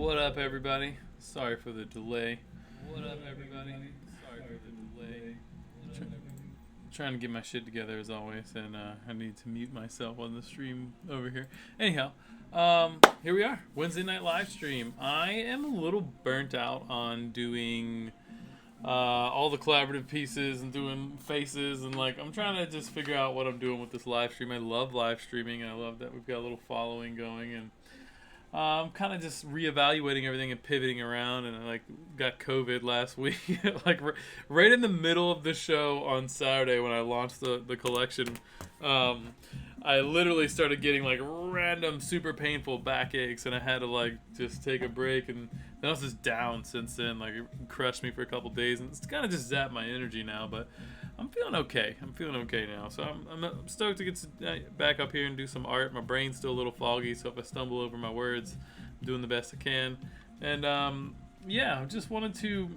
What up, everybody? Sorry for the delay. What up, everybody? Sorry for the delay. Trying to get my shit together as always, and I need to mute myself on the stream over here. Anyhow, here we are, Wednesday night live stream. I am a little burnt out on doing all the collaborative pieces and doing faces, and like I'm trying to just figure out what I'm doing with this live stream. I love live streaming, and I love that we've got a little following going, and I'm kind of just reevaluating everything and pivoting around, and I like got COVID last week, like right in the middle of the show on Saturday when I launched the collection. I literally started getting like random super painful backaches, and I had to like just take a break, and then I was just down since then. Like it crushed me for a couple days, and it's kind of just zapped my energy now, but I'm feeling okay. I'm feeling okay now. So I'm stoked to get back up here and do some art. My brain's still a little foggy, so if I stumble over my words, I'm doing the best I can. And yeah, I just wanted to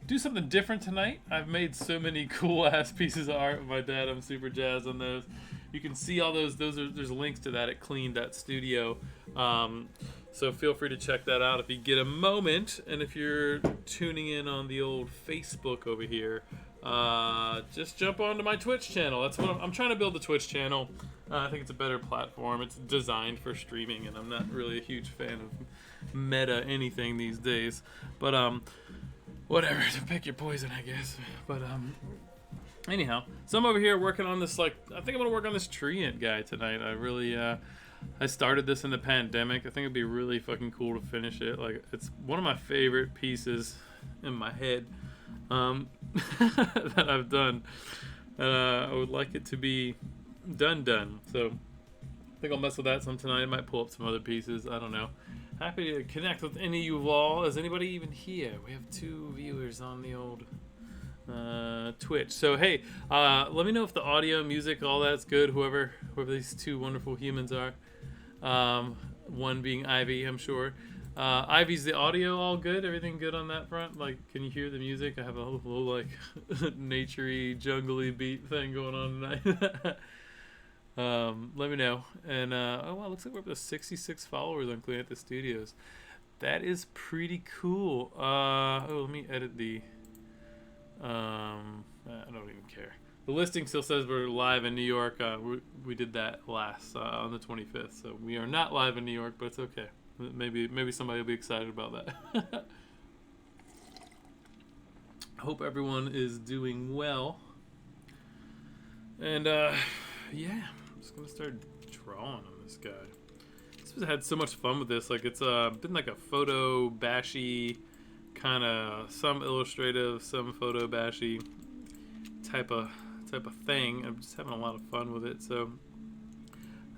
do something different tonight. I've made so many cool ass pieces of art with my dad. I'm super jazzed on those. You can see all those. There's links to that at clean.studio. So feel free to check that out if you get a moment. And if you're tuning in on the old Facebook over here, just jump onto my Twitch channel. That's what I'm trying to build. The Twitch channel. I think it's a better platform. It's designed for streaming, and I'm not really a huge fan of meta anything these days. But whatever. To pick your poison, I guess. But anyhow, so I'm over here working on this. Like, I think I'm gonna work on this treant guy tonight. I really I started this in the pandemic. I think it'd be really fucking cool to finish it. Like, it's one of my favorite pieces in my head. That I've done. I would like it to be done. So I think I'll mess with that some tonight. I might pull up some other pieces. I don't know. Happy to connect with any of you all. Is anybody even here? We have 2 viewers on the old Twitch. So hey, let me know if the audio, music, all that's good. Whoever these 2 wonderful humans are. One being Ivy, I'm sure. Ivy's the audio all good? Everything good on that front? Like, can you hear the music? I have a little like naturey, jungly beat thing going on tonight. Let me know. And oh wow, looks like we're up to 66 followers on Clean at the Studios. That is pretty cool. Let me edit the. I don't even care. The listing still says we're live in New York. We did that last on the 25th, so we are not live in New York, but it's okay. Maybe somebody will be excited about that. I hope everyone is doing well. And yeah, I'm just gonna start drawing on this guy. I had so much fun with this. Like, it's been like a photo bashy kind of, some illustrative, some photo bashy type of thing. I'm just having a lot of fun with it. So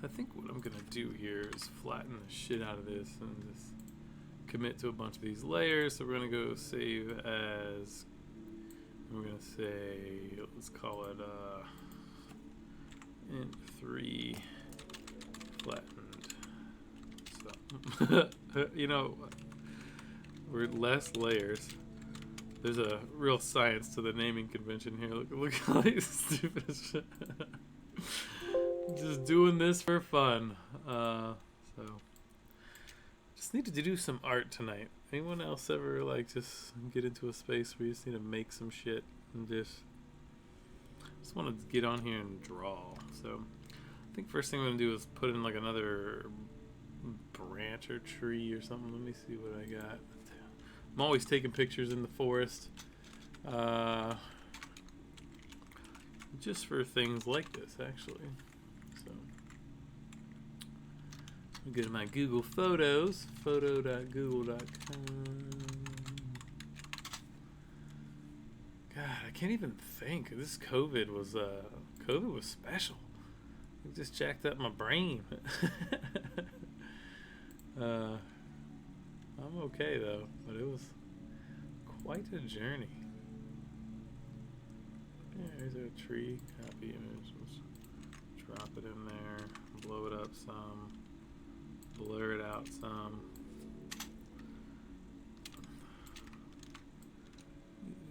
I think what I'm gonna do here is flatten the shit out of this and just commit to a bunch of these layers. So we're gonna go save as, we're gonna say, let's call it int3 flattened. So you know, we're less layers. There's a real science to the naming convention here. Look at all these stupid shit. Just doing this for fun. So just needed to do some art tonight. Anyone else ever like just get into a space where you just need to make some shit and just want to get on here and draw? So I think first thing I'm gonna do is put in like another branch or tree or something. Let me see what I got. I'm always taking pictures in the forest, just for things like this, actually. So, I'll go to my Google Photos, photo.google.com. God, I can't even think. This COVID was special. It just jacked up my brain. I'm okay though, but it was quite a journey. Yeah, here's our tree. Copy image. Let's drop it in there. Blow it up some. Blur it out some.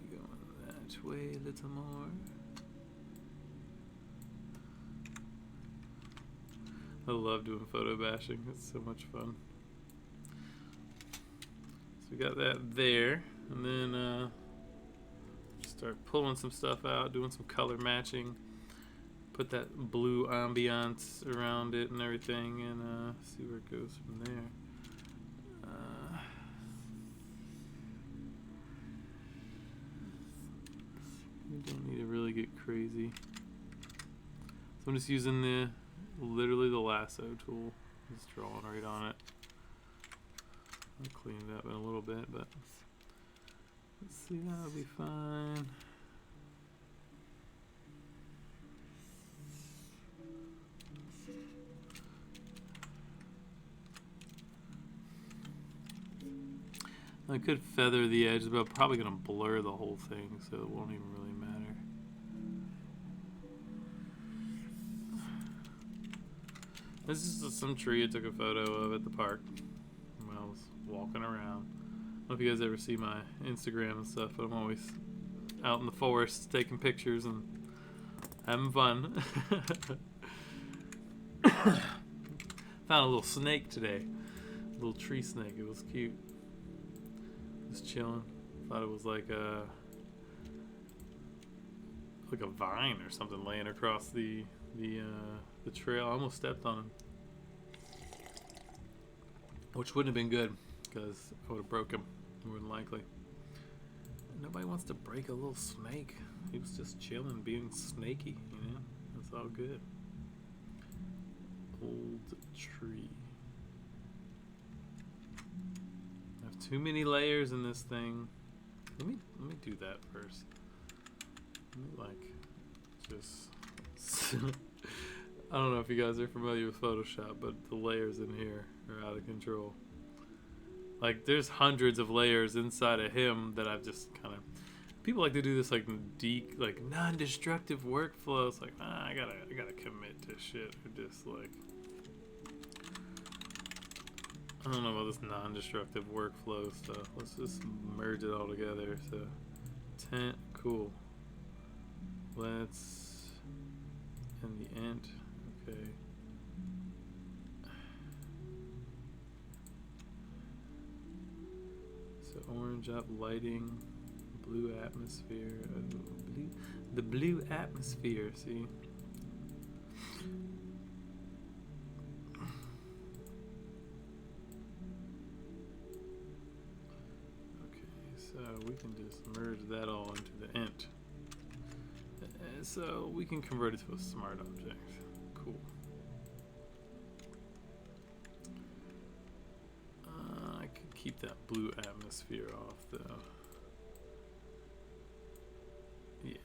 Going that way a little more. I love doing photo bashing. It's so much fun. got that there, and then start pulling some stuff out, doing some color matching, put that blue ambiance around it and everything, and see where it goes from there. You don't need to really get crazy. So I'm just using literally the lasso tool, just drawing right on it. I'll clean it up in a little bit, but let's see, that'll be fine. I could feather the edges, but I'm probably going to blur the whole thing, so it won't even really matter. This is just some tree I took a photo of at the park when I was walking around. I don't know if you guys ever see my Instagram and stuff, but I'm always out in the forest taking pictures and having fun. Found a little snake today, a little tree snake. It was cute. Just chilling. Thought it was like a vine or something laying across the trail. I almost stepped on him, which wouldn't have been good because I would have broke him more than likely. Nobody wants to break a little snake. He was just chilling, being snaky, you know. That's all good. Old tree. I have too many layers in this thing. Let me do that first. Let me just I don't know if you guys are familiar with Photoshop, but the layers in here are out of control. Like, there's hundreds of layers inside of him that I've just kind of... People like to do this like non-destructive workflow. It's like, I gotta commit to shit. Or just like, I don't know about this non-destructive workflow stuff. Let's just merge it all together. So, tent, cool. Let's, and the ent, okay. So orange up lighting, blue atmosphere, the blue atmosphere, see? So we can just merge that all into the ent. So we can convert it to a smart object. Cool. I could keep that blue atmosphere off though. Yeah.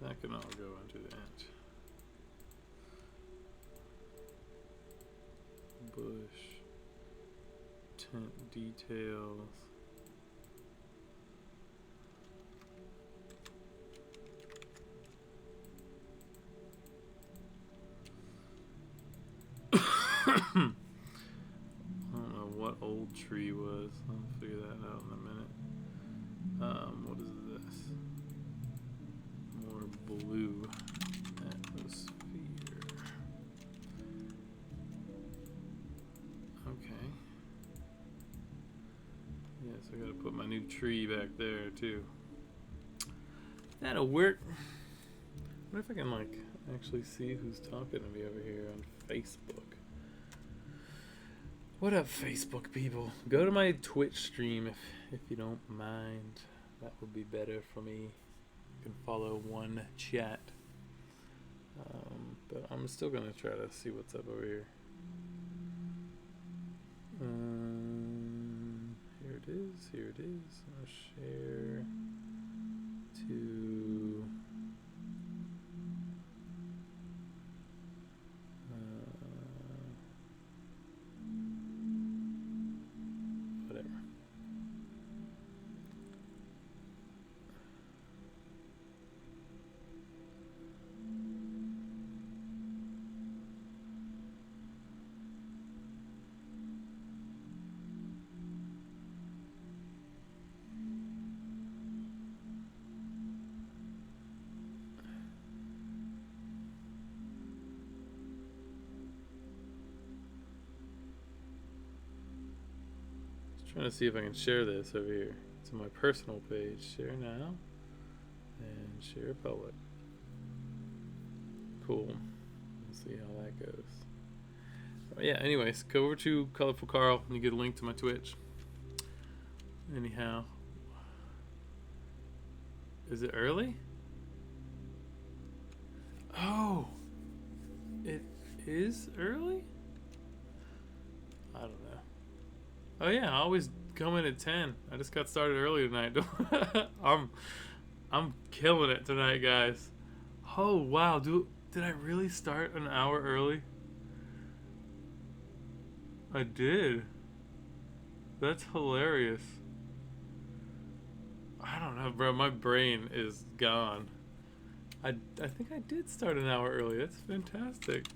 That can all go into the ent. Bush. Tent details. I don't know what old tree was. I'll figure that out in a minute. What is this? More blue atmosphere. Okay. Yeah, so I gotta put my new tree back there too. That'll work. I wonder if I can like actually see who's talking to me over here on Facebook. What up, Facebook people? Go to my Twitch stream if you don't mind. That would be better for me. You can follow one chat. But I'm still gonna try to see what's up over here. Here it is. Here it is. I'll share to. Whatever. Trying to see if I can share this over here to my personal page. Share now and share public. Cool. We'll see how that goes. But yeah, anyways, go over to Colorful Carl and you get a link to my Twitch. Anyhow. Is it early? Oh! It is early? I don't know. Oh yeah, I always come in at 10. I just got started early tonight. I'm killing it tonight, guys. Oh wow, did I really start an hour early? I did. That's hilarious. I don't know, bro. My brain is gone. I think I did start an hour early. That's fantastic.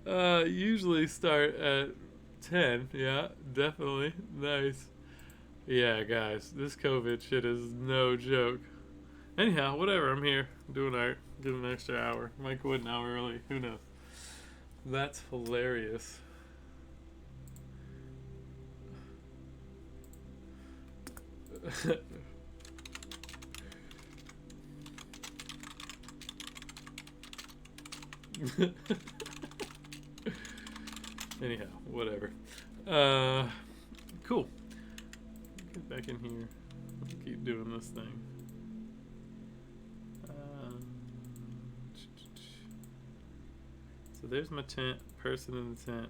Usually start at 10. Yeah, definitely. Nice. Yeah, guys, this COVID shit is no joke. Anyhow, whatever. I'm here doing art. Get an extra hour. Might go an hour early. Who knows? That's hilarious. Anyhow, whatever. Cool. Get back in here. Keep doing this thing. So there's my tent, person in the tent.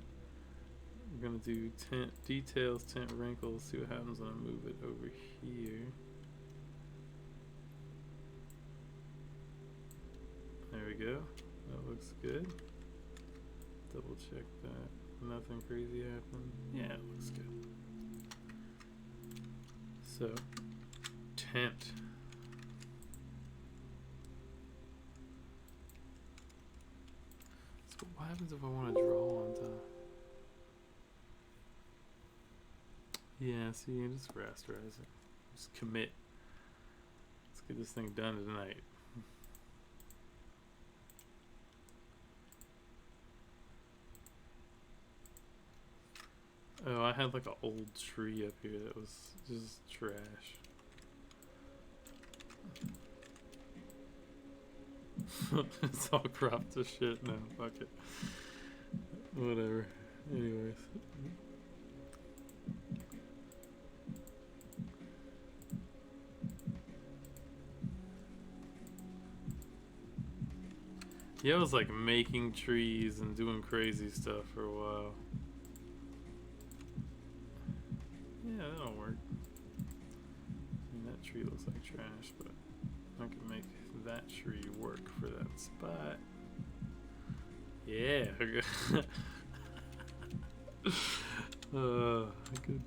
I'm gonna do tent details, tent wrinkles, see what happens when I move it over here. There we go. That looks good. Double check that. Nothing crazy happened. Yeah, it looks good. So, tent. So what happens if I want to draw on top? Yeah, see, just rasterize it. Just commit. Let's get this thing done tonight. Oh, I had like an old tree up here that was just trash. It's all cropped to shit now. Fuck it. Whatever. Anyways. Yeah, I was like making trees and doing crazy stuff for a while. Yeah, that'll work. I mean, that tree looks like trash, but I can make that tree work for that spot. Yeah. Good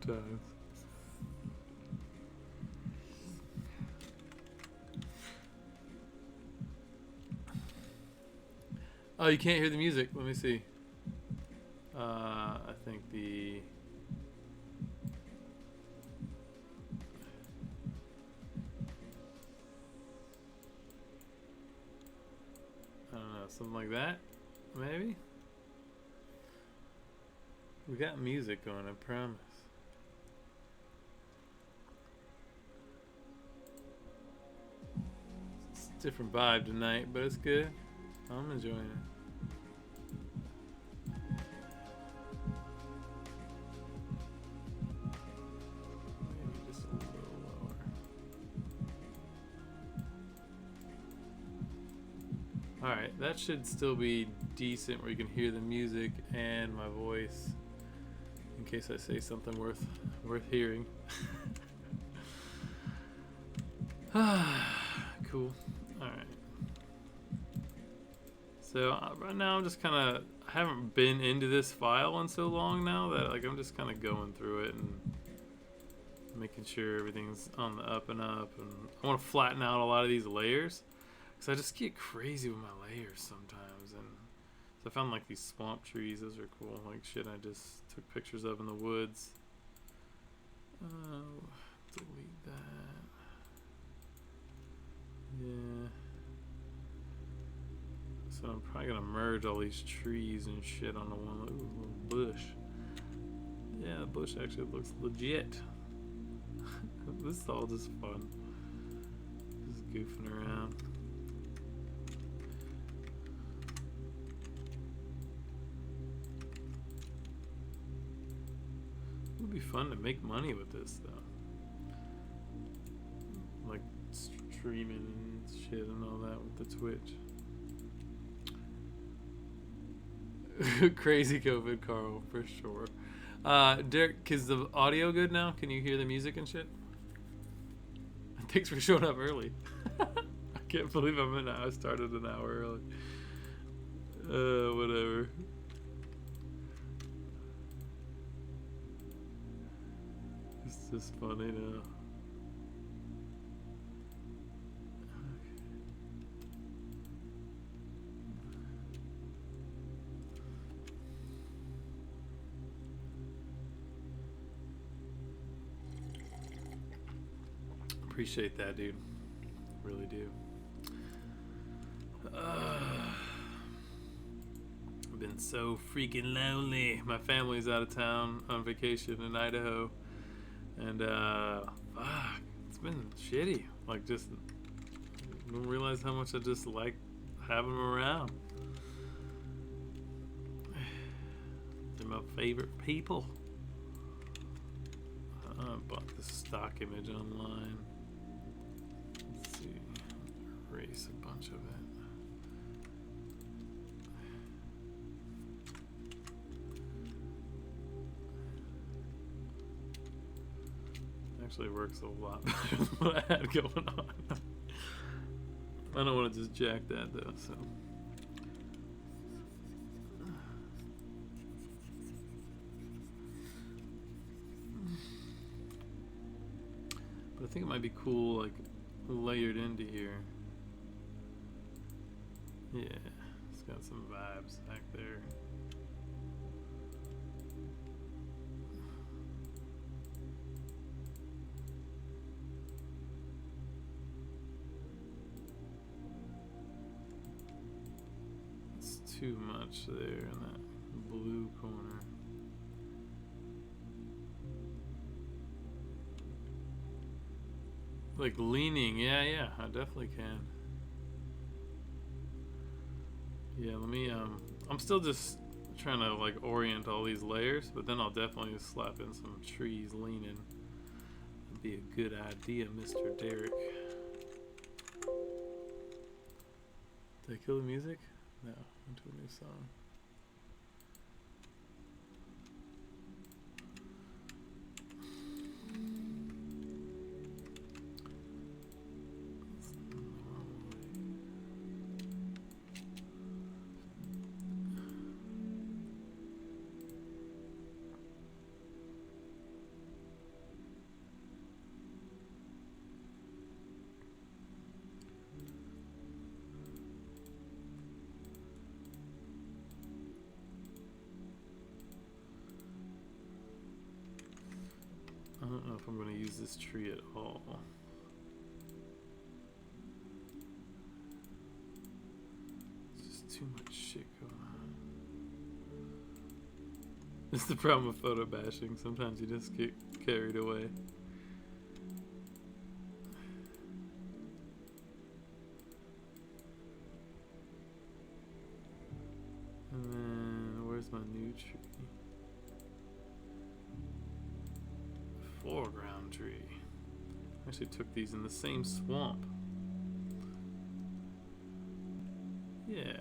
times. Oh, you can't hear the music. Let me see. I think the... I don't know, something like that? Maybe? We got music going, I promise. It's a different vibe tonight, but it's good. I'm enjoying it. Maybe just a little lower. Alright, that should still be decent where you can hear the music and my voice in case I say something worth hearing. Cool. Alright. So right now I'm just kind of, I haven't been into this file in so long now that like I'm just kind of going through it and making sure everything's on the up and up, and I want to flatten out a lot of these layers because I just get crazy with my layers sometimes. And so I found like these swamp trees, those are cool, like shit I just took pictures of in the woods. Delete that. Yeah. So I'm probably gonna merge all these trees and shit onto one little bush. bush actually looks legit. This is all just fun. Just goofing around. It would be fun to make money with this though. Like streaming and shit and all that with the Twitch. Crazy COVID, Carl, for sure. Derek, is the audio good now? Can you hear the music and shit? Thanks for showing up early. I can't believe I started an hour early. Whatever. It's just funny now. Appreciate that, dude. Really do. I've been so freaking lonely. My family's out of town on vacation in Idaho, and fuck, it's been shitty. Like, just don't realize how much I just like having them around. They're my favorite people. I bought the stock image online. Let's see. Erase a bunch of it. Actually works a lot better than what I had going on. I don't want to just jack that though, so. But I think it might be cool, like, layered into here. Yeah, it's got some vibes back there. It's too much there in that blue corner. Like leaning, yeah, I definitely can. Yeah, let me, I'm still just trying to like orient all these layers, but then I'll definitely slap in some trees leaning. That'd be a good idea, Mr. Derek. Did I kill the music? No, into a new song. I don't know if I'm going to use this tree at all. It's just too much shit going on. It's the problem with photo bashing. Sometimes you just get carried away. And then, where's my new tree? Foreground tree. I actually took these in the same swamp. Yeah.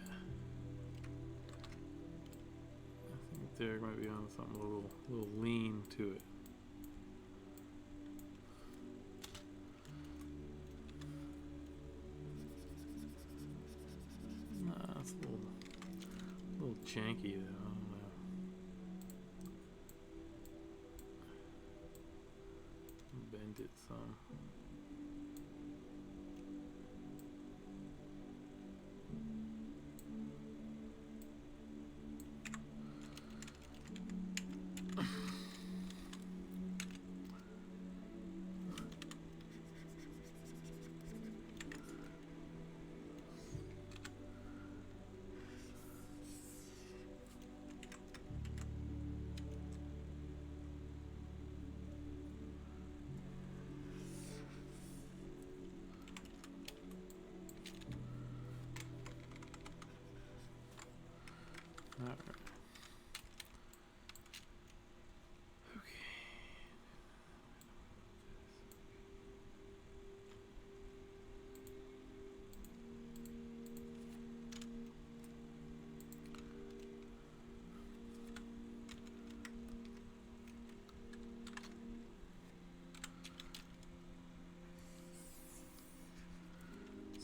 I think Derek might be on something a little lean to it. Nah, it's a little janky though. I don't know. Bend it some.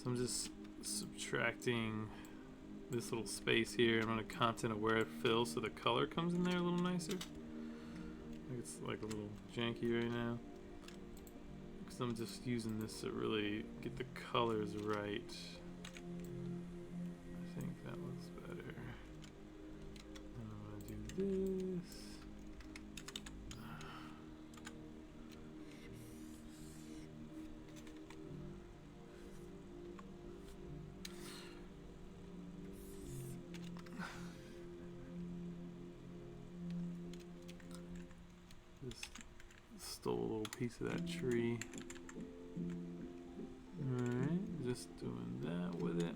So I'm just subtracting this little space here. I'm going to content aware it fills so the color comes in there a little nicer. It's like a little janky right now because I'm just using this to really get the colors right. I think that looks better. And I'm going to do this. Just stole a little piece of that tree. Alright, just doing that with it.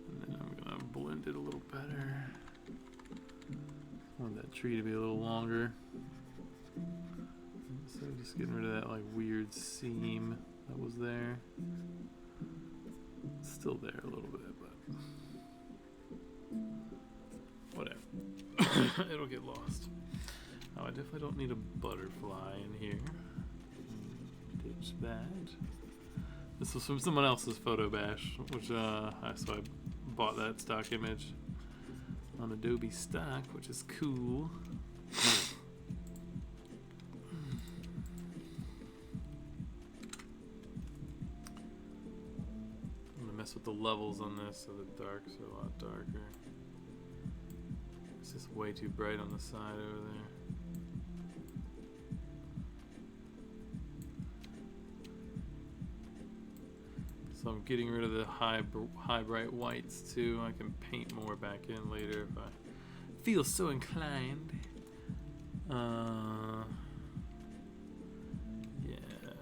And then I'm gonna blend it a little better. I want that tree to be a little longer. So just getting rid of that like weird seam that was there. It's still there a little bit, but whatever. It'll get lost. Oh, I definitely don't need a butterfly in here. Ditch that. This was from someone else's photo bash, which so I bought that stock image on Adobe Stock, which is cool. I'm gonna mess with the levels on this so the darks are a lot darker. It's just way too bright on the side over there. So I'm getting rid of the high bright whites too. I can paint more back in later if I feel so inclined. Yeah,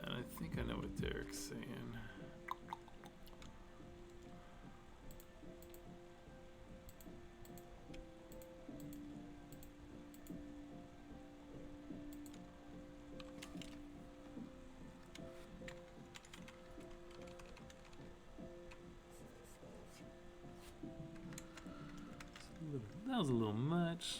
I think I know what Derek's saying. That was a little much.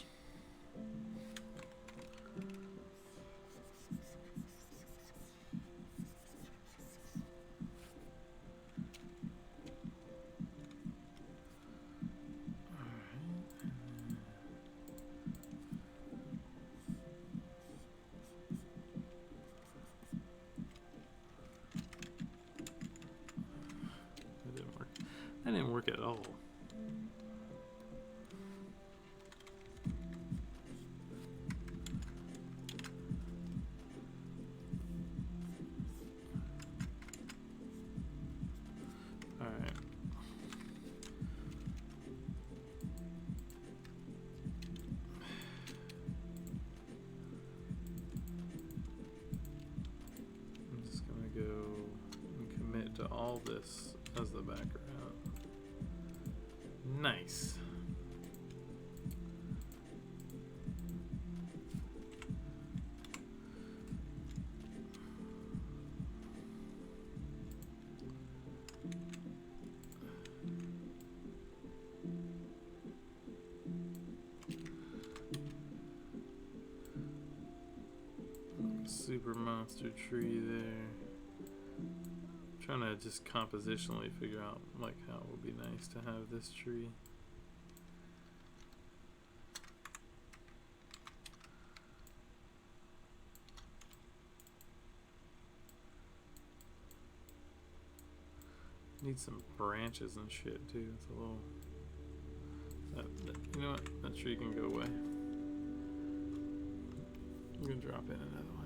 That didn't work. That didn't work at all. To all this as the background. Nice. Super monster tree there. Trying to just compositionally figure out like how it would be nice to have this tree. Need some branches and shit too. It's a little. You know what? That tree can go away. I'm gonna drop in another one.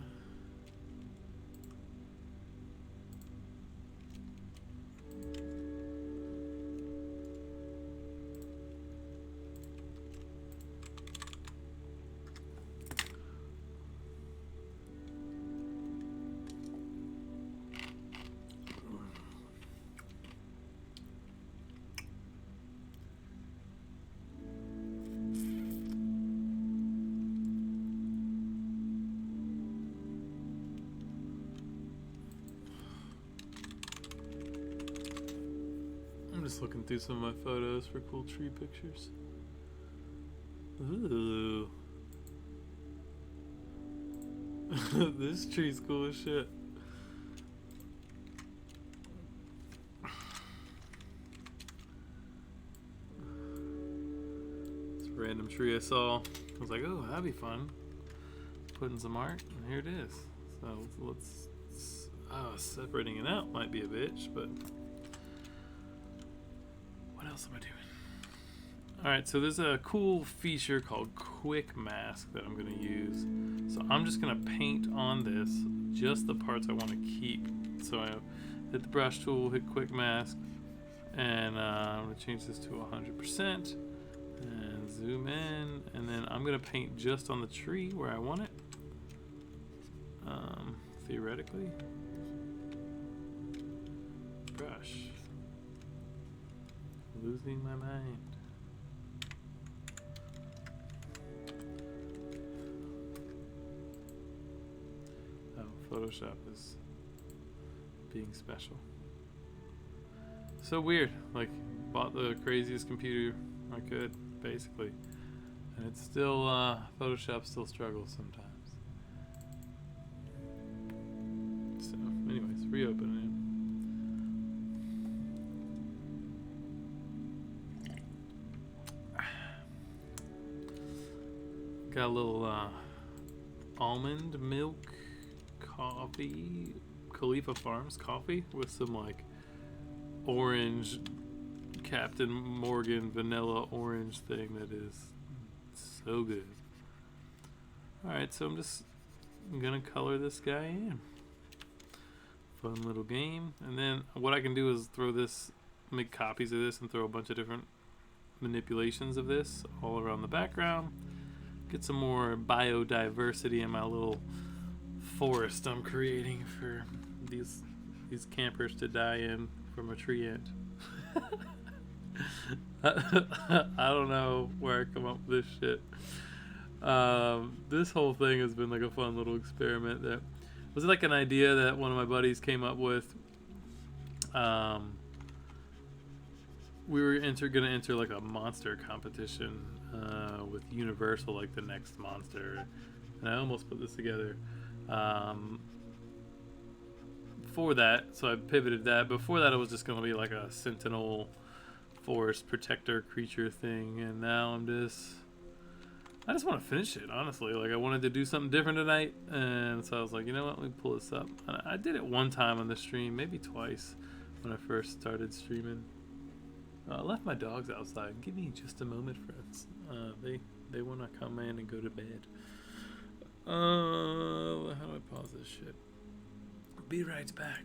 Looking through some of my photos for cool tree pictures. Ooh. This tree's cool as shit. tree I saw. I was like, oh, that'd be fun. Put in some art, and here it is. So let's separating it out might be a bitch, but what else am I doing? Alright, so there's a cool feature called Quick Mask that I'm going to use. So I'm just going to paint on this just the parts I want to keep. So I hit the brush tool, hit Quick Mask, and I'm going to change this to 100% and zoom in, and then I'm going to paint just on the tree where I want it. Theoretically. Brush. Losing my mind. Oh, Photoshop is being special. So weird. Like, bought the craziest computer I could, basically. And it's still, Photoshop still struggles sometimes. So, anyways, reopening it. Got a little, almond milk coffee, Khalifa Farms coffee with some like orange Captain Morgan vanilla orange thing that is so good. Alright, so I'm gonna color this guy in. Fun little game. And then what I can do is make copies of this and throw a bunch of different manipulations of this all around the background. Get some more biodiversity in my little forest I'm creating for these campers to die in from a treant. I don't know where I come up with this shit. This whole thing has been like a fun little experiment that was like an idea that one of my buddies came up with. We were gonna enter like a monster competition with Universal, like the next monster, and I almost put this together for that, so I pivoted that. Before that, it was just gonna be like a Sentinel forest protector creature thing, and now I just want to finish it, honestly. Like, I wanted to do something different tonight, and so I was like, you know what, let me pull this up. And I did it one time on the stream, maybe twice when I first started streaming. I left my dogs outside. Give me just a moment, friends. They want to come in and go to bed. How do I pause this shit? Be right back.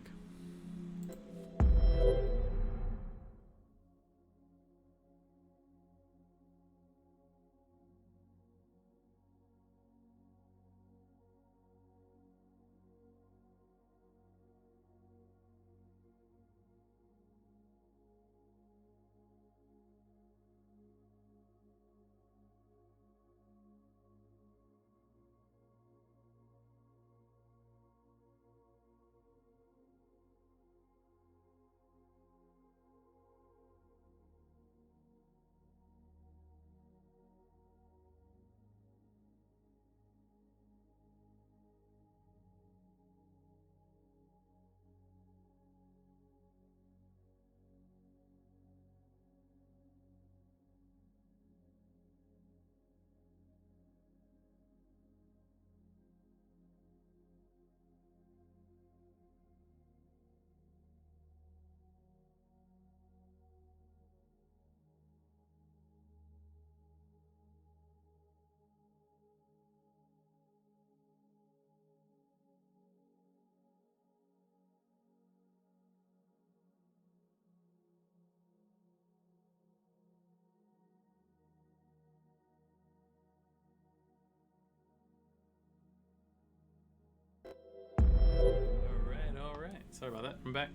Sorry about that. I'm back.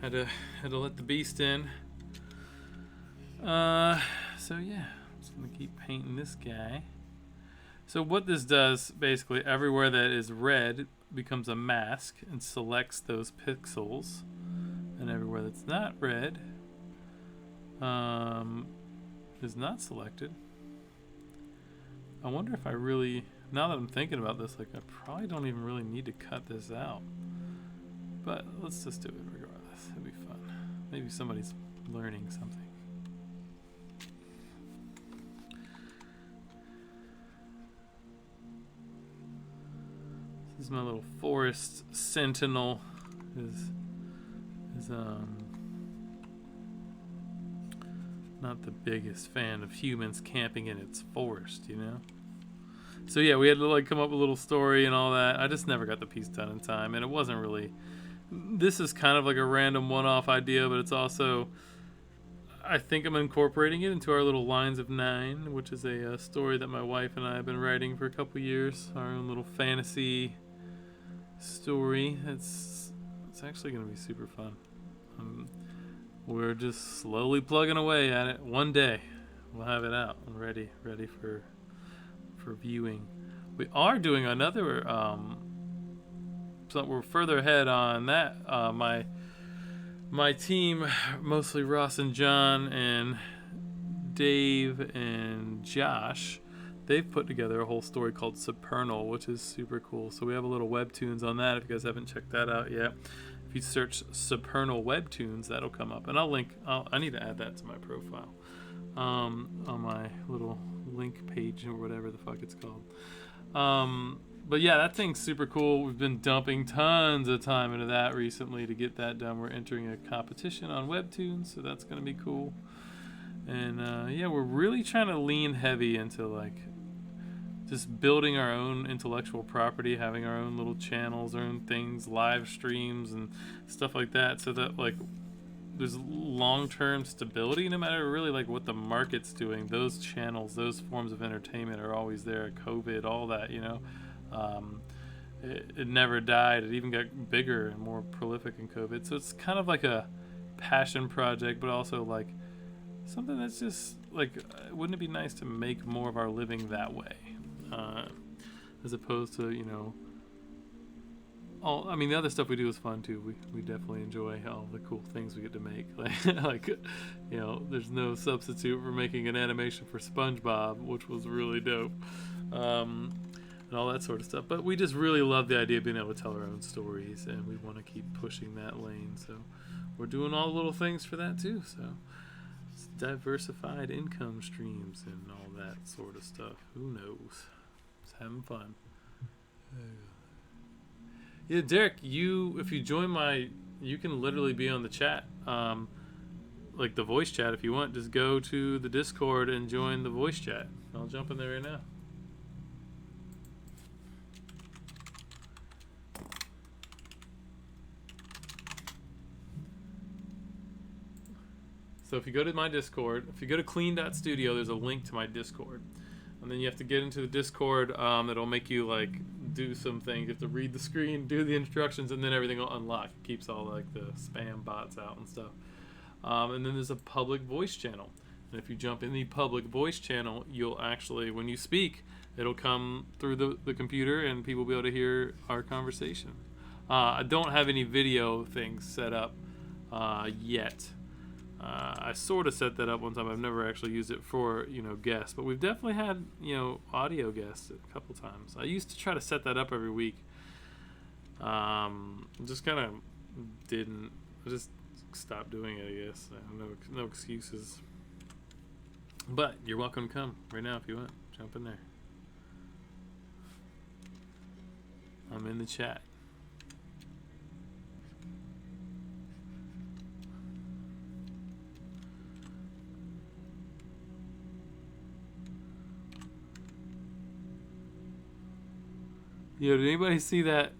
Had to let the beast in. So yeah, I'm just gonna keep painting this guy. So what this does, basically, everywhere that is red becomes a mask and selects those pixels, and everywhere that's not red is not selected. I wonder if I really, now that I'm thinking about this, like I probably don't even really need to cut this out. But let's just do it regardless. It'll be fun. Maybe somebody's learning something. This is my little Forest Sentinel. Is not the biggest fan of humans camping in its forest, you know? So yeah, we had to like come up with a little story and all that. I just never got the piece done in time, and it wasn't really... This is kind of like a random one-off idea, but it's also... I think I'm incorporating it into our little Lines of Nine, which is a story that my wife and I have been writing for a couple years. Our own little fantasy story. It's actually going to be super fun. We're just slowly plugging away at it. One day we'll have it out and ready for viewing. We are doing another so we're further ahead on that. My team, mostly Ross and John and Dave and Josh, they've put together a whole story called Supernal, which is super cool. So we have a little webtoons on that if you guys haven't checked that out yet. If you search Supernal Webtoons, that'll come up. And I'll link, I need to add that to my profile on my little link page or whatever the fuck it's called. But yeah, that thing's super cool. We've been dumping tons of time into that recently to get that done. We're entering a competition on Webtoons, so that's going to be cool. And yeah, we're really trying to lean heavy into like just building our own intellectual property, having our own little channels, our own things, live streams and stuff like that, so that like there's long-term stability no matter really like what the market's doing. Those channels, those forms of entertainment are always there. COVID, all that, you know. It never died. It even got bigger and more prolific in COVID. So it's kind of like a passion project, but also like something that's just like, wouldn't it be nice to make more of our living that way? As opposed to, you know, I mean, the other stuff we do is fun too. We definitely enjoy all the cool things we get to make. Like, you know, there's no substitute for making an animation for SpongeBob, which was really dope. And all that sort of stuff. But we just really love the idea of being able to tell our own stories, and we want to keep pushing that lane. So we're doing all the little things for that too. So it's diversified income streams and all that sort of stuff. Who knows? Just having fun. Yeah, Derek, if you join you can literally be on the chat, like the voice chat if you want. Just go to the Discord and join the voice chat. I'll jump in there right now. So if you go to my Discord, if you go to clean.studio, there's a link to my Discord. And then you have to get into the Discord. It'll make you like do some things. You have to read the screen, do the instructions, and then everything will unlock. It keeps all like the spam bots out and stuff. And then there's a public voice channel. And if you jump in the public voice channel, you'll actually, when you speak, it'll come through the computer and people will be able to hear our conversation. I don't have any video things set up yet. I sort of set that up one time. I've never actually used it for, you know, guests, but we've definitely had, you know, audio guests a couple times. I used to try to set that up every week. Just kind of didn't. I just stopped doing it, I guess. No excuses. But you're welcome to come right now if you want. Jump in there. I'm in the chat. Yo, did anybody see that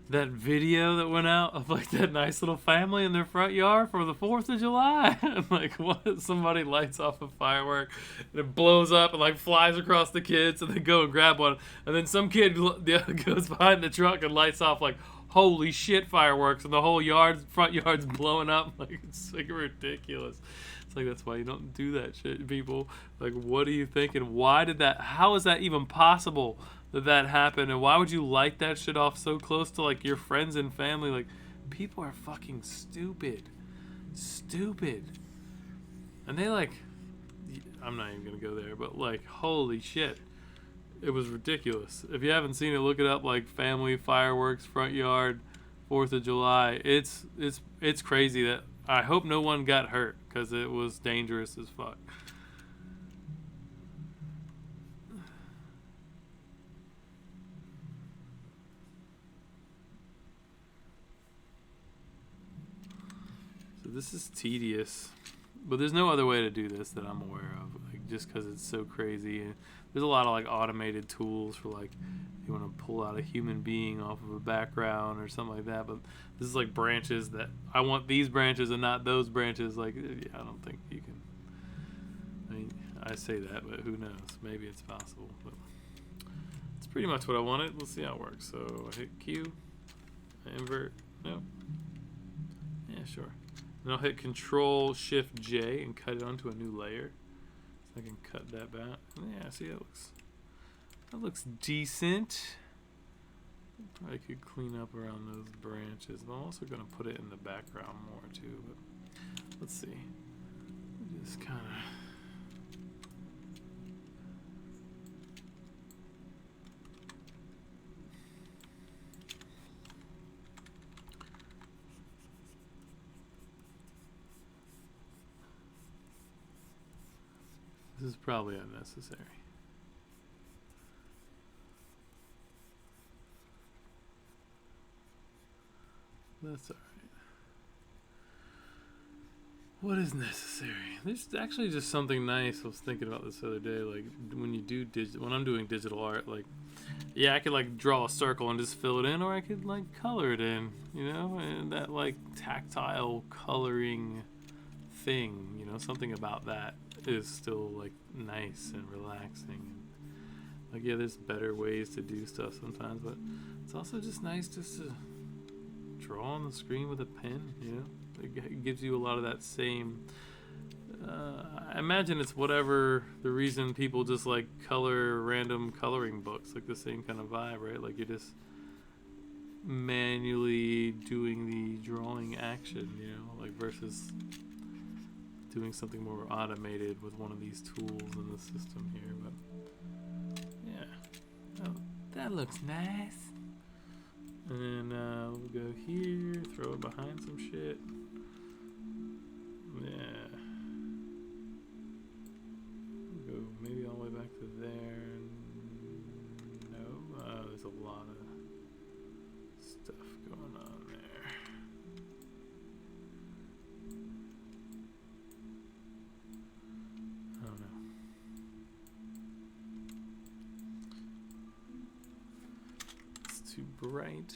video that went out of like that nice little family in their front yard for the 4th of July? And like, what? Somebody lights off a firework and it blows up and like flies across the kids, and they go and grab one, and then some kid goes behind the truck and lights off like holy shit fireworks, and the whole front yard's blowing up. Like, it's like ridiculous. It's like, that's why you don't do that shit, people. Like, what are you thinking? How is that even possible that happened? And why would you light that shit off so close to like your friends and family? Like, people are fucking stupid. And they like, I'm not even gonna go there, but like, holy shit, it was ridiculous. If you haven't seen it, look it up. Like, family fireworks, front yard, 4th of July. It's crazy. That I hope no one got hurt, because it was dangerous as fuck. this is tedious. But there's no other way to do this that I'm aware of, like just because it's so crazy. And there's a lot of like automated tools for like you want to pull out a human being off of a background or something like that. But this is like branches that I want these branches and not those branches. Like, yeah, I don't think you can. I mean, I say that, but who knows? Maybe it's possible. But it's pretty much what I wanted. We'll see how it works. So I hit Q, I invert. No. Yeah, sure. Then I'll hit Control Shift J and cut it onto a new layer. So I can cut that back. Yeah, see that looks decent. Probably could clean up around those branches. But I'm also gonna put it in the background more too. But let's see. Just kinda this is probably unnecessary. That's alright. What is necessary? There's actually just something nice. I was thinking about this the other day. Like when you do when I'm doing digital art, like yeah, I could like draw a circle and just fill it in, or I could like color it in, you know, and that like tactile coloring thing, you know, something about that is still like nice and relaxing. Like yeah, there's better ways to do stuff sometimes, but it's also just nice just to draw on the screen with a pen, you know. It gives you a lot of that same I imagine it's whatever the reason people just like color random coloring books, like the same kind of vibe, right? Like you're just manually doing the drawing action, you know, like versus doing something more automated with one of these tools in the system here. But yeah, oh, that looks nice. And then we'll go here, throw it behind some shit. Yeah. We'll go maybe all the way back to there. No, there's a lot of stuff going on there. I don't know. It's too bright.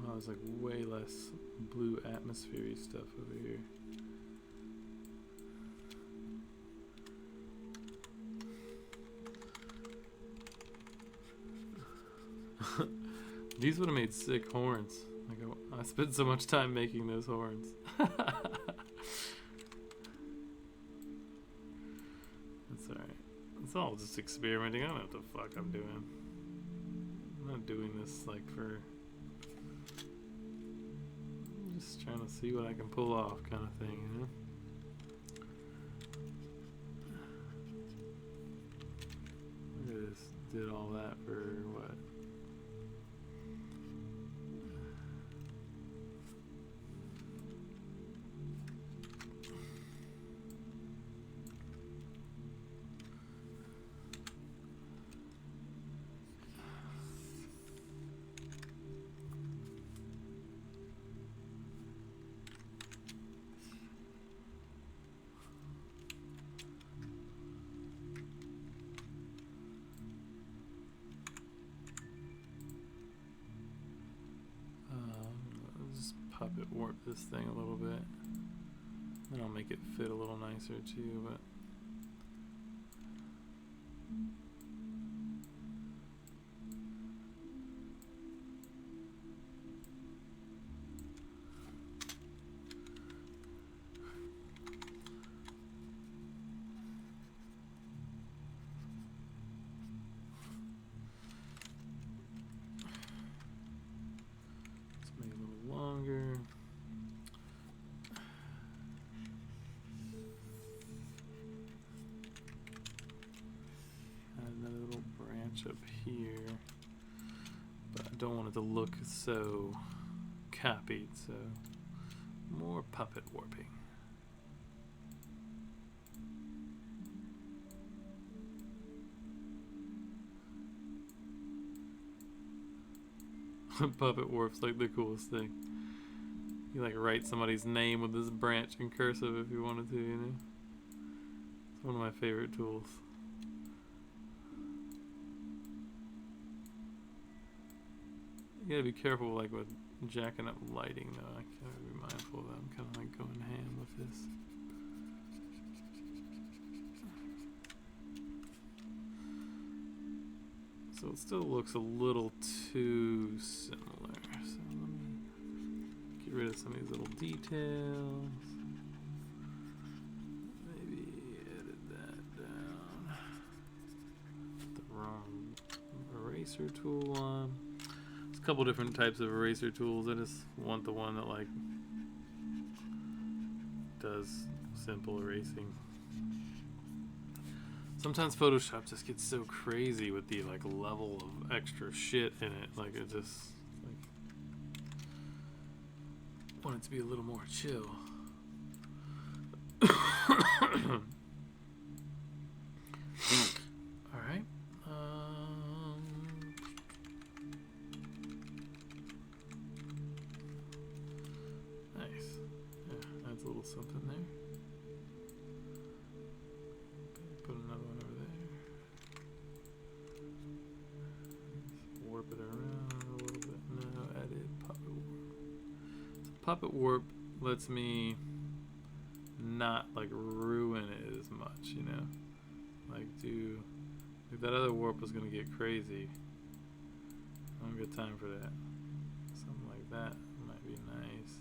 There's like way less blue atmosphere-y stuff over here. These would have made sick horns. Like I spent so much time making those horns. That's alright. It's all just experimenting. I don't know what the fuck I'm doing. I'm not doing this like for... just trying to see what I can pull off kind of thing, you know? I just did all that for what? Puppet warp this thing a little bit. Then I'll make it fit a little nicer too, but don't want it to look so copied, so more puppet warping. Puppet warp's like the coolest thing. You like write somebody's name with this branch in cursive if you wanted to, you know? It's one of my favorite tools. You gotta be careful like with jacking up lighting though. I gotta be mindful of that. I'm kinda like going ham with this. So it still looks a little too similar. So let me get rid of some of these little details. Maybe edit that down. Put the wrong eraser tool on. There's a couple different types of eraser tools. I just want the one that like does simple erasing. Sometimes Photoshop just gets so crazy with the like level of extra shit in it. Like it just like want it to be a little more chill. All right. Nice. Yeah, adds a little something there. Put another one over there. Warp it around a little bit. No, edit puppet warp. So puppet warp lets me not like ruin it as much, you know? Like if that other warp was gonna get crazy, I don't got time for that. Something like that might be nice.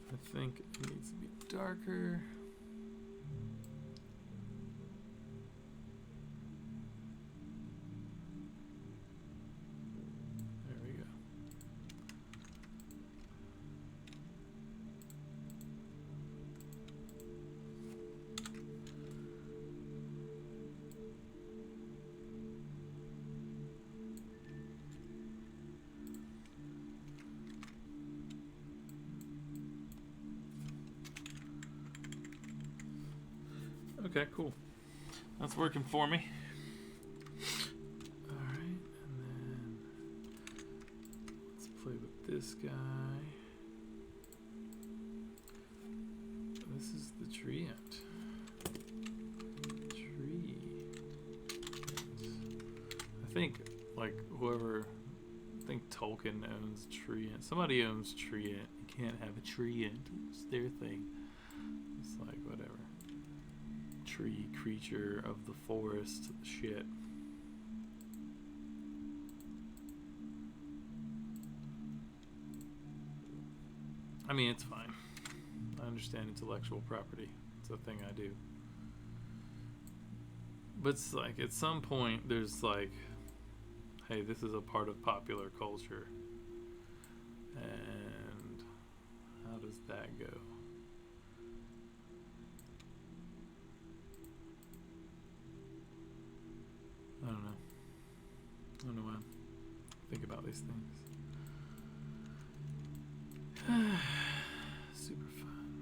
I think it needs to be darker. There we go. Okay, cool. That's working for me. Alright, and then let's play with this guy. This is the treant. I think, like, I think Tolkien owns treant. Somebody owns treant. You can't have a treant. It's their thing. It's like, whatever. Tree creature of the forest shit. I mean, it's fine. I understand intellectual property. It's a thing I do. But it's like, at some point, there's like, hey, this is a part of popular culture. And how does that go? I don't know. I don't know why I think about these things. Super fun.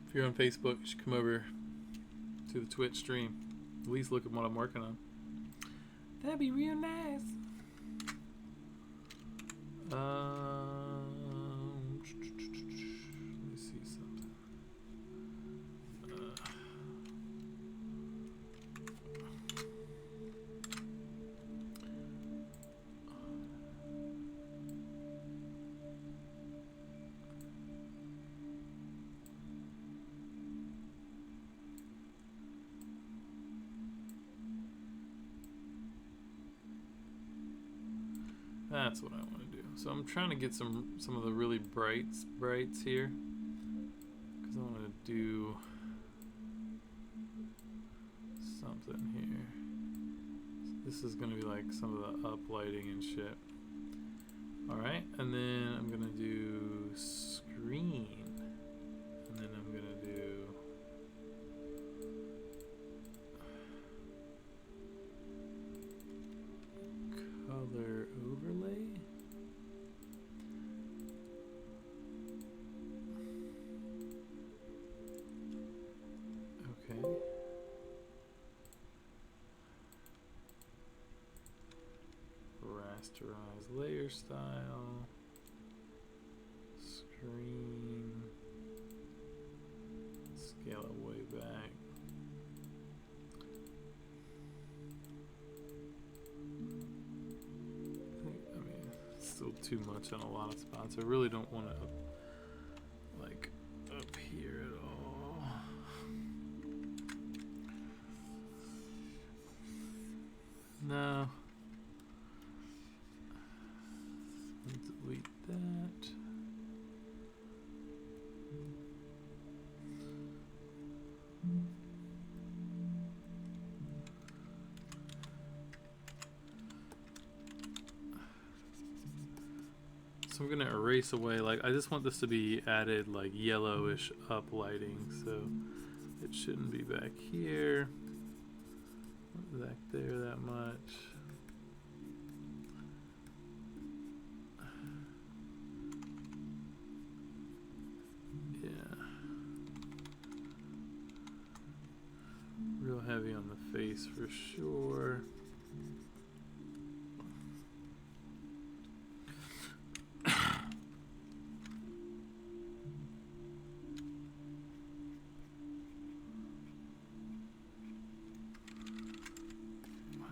If you're on Facebook, you should come over to the Twitch stream. At least look at what I'm working on. That'd be real nice. Let me see something. That's what I want to do. So I'm trying to get some of the really brights here, because I want to do something here. This is gonna be like some of the uplighting and shit. Alright, and then I'm gonna do screen. And then I'm gonna do color overlay. Okay. Rasterize layer style. Screen. Scale it way back. I mean, it's still too much on a lot of spots. I really don't want to like up here at all. No. Delete that. So I'm gonna erase away, like, I just want this to be added like yellowish uplighting, so it shouldn't be back here, back there that much. Yeah. Real heavy on the face for sure.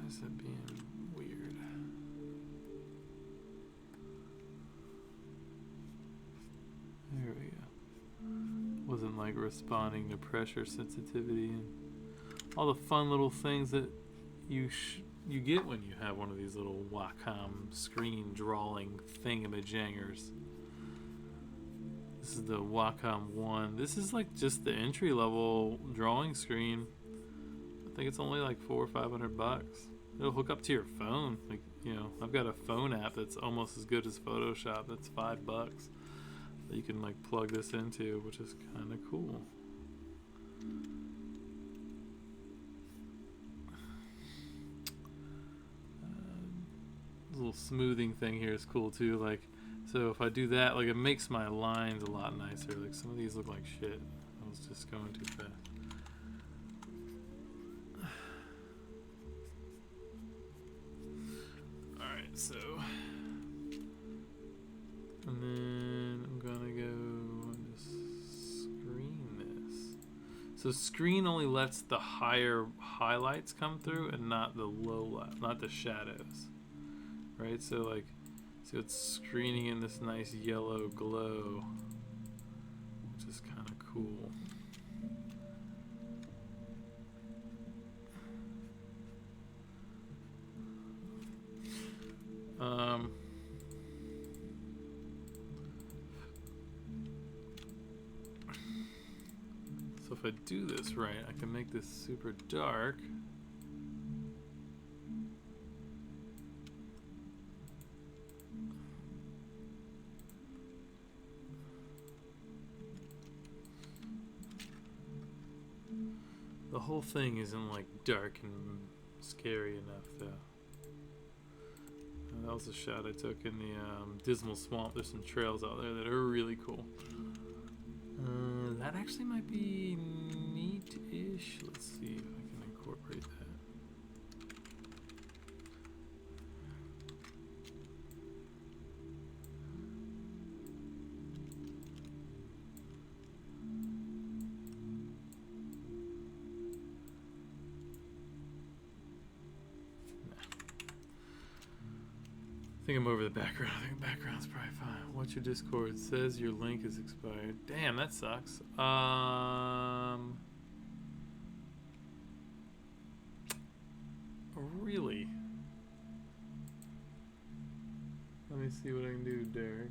Is it being weird? There we go. Wasn't like responding to pressure sensitivity and all the fun little things that you get when you have one of these little Wacom screen drawing thingamajangers. This is the Wacom 1. This is like just the entry level drawing screen. I think it's only like $400 or $500. It'll hook up to your phone. Like, you know, I've got a phone app that's almost as good as Photoshop. That's $5 that you can like plug this into, which is kind of cool. This little smoothing thing here is cool too. Like, so if I do that, like, it makes my lines a lot nicer. Like, some of these look like shit. I was just going too fast. So, and then I'm gonna go and just screen this. So screen only lets the higher highlights come through and not the not the shadows, right? So like, so it's screening in this nice yellow glow, which is kind of cool. So if I do this right, I can make this super dark. The whole thing isn't like dark and scary enough though. That was a shot I took in the Dismal Swamp. There's some trails out there that are really cool. That actually might be neat-ish. Let's see if I can incorporate that. I think I'm over the background. I think the background's probably fine. What's your Discord? It says your link is expired. Damn, that sucks. Really? Let me see what I can do, Derek.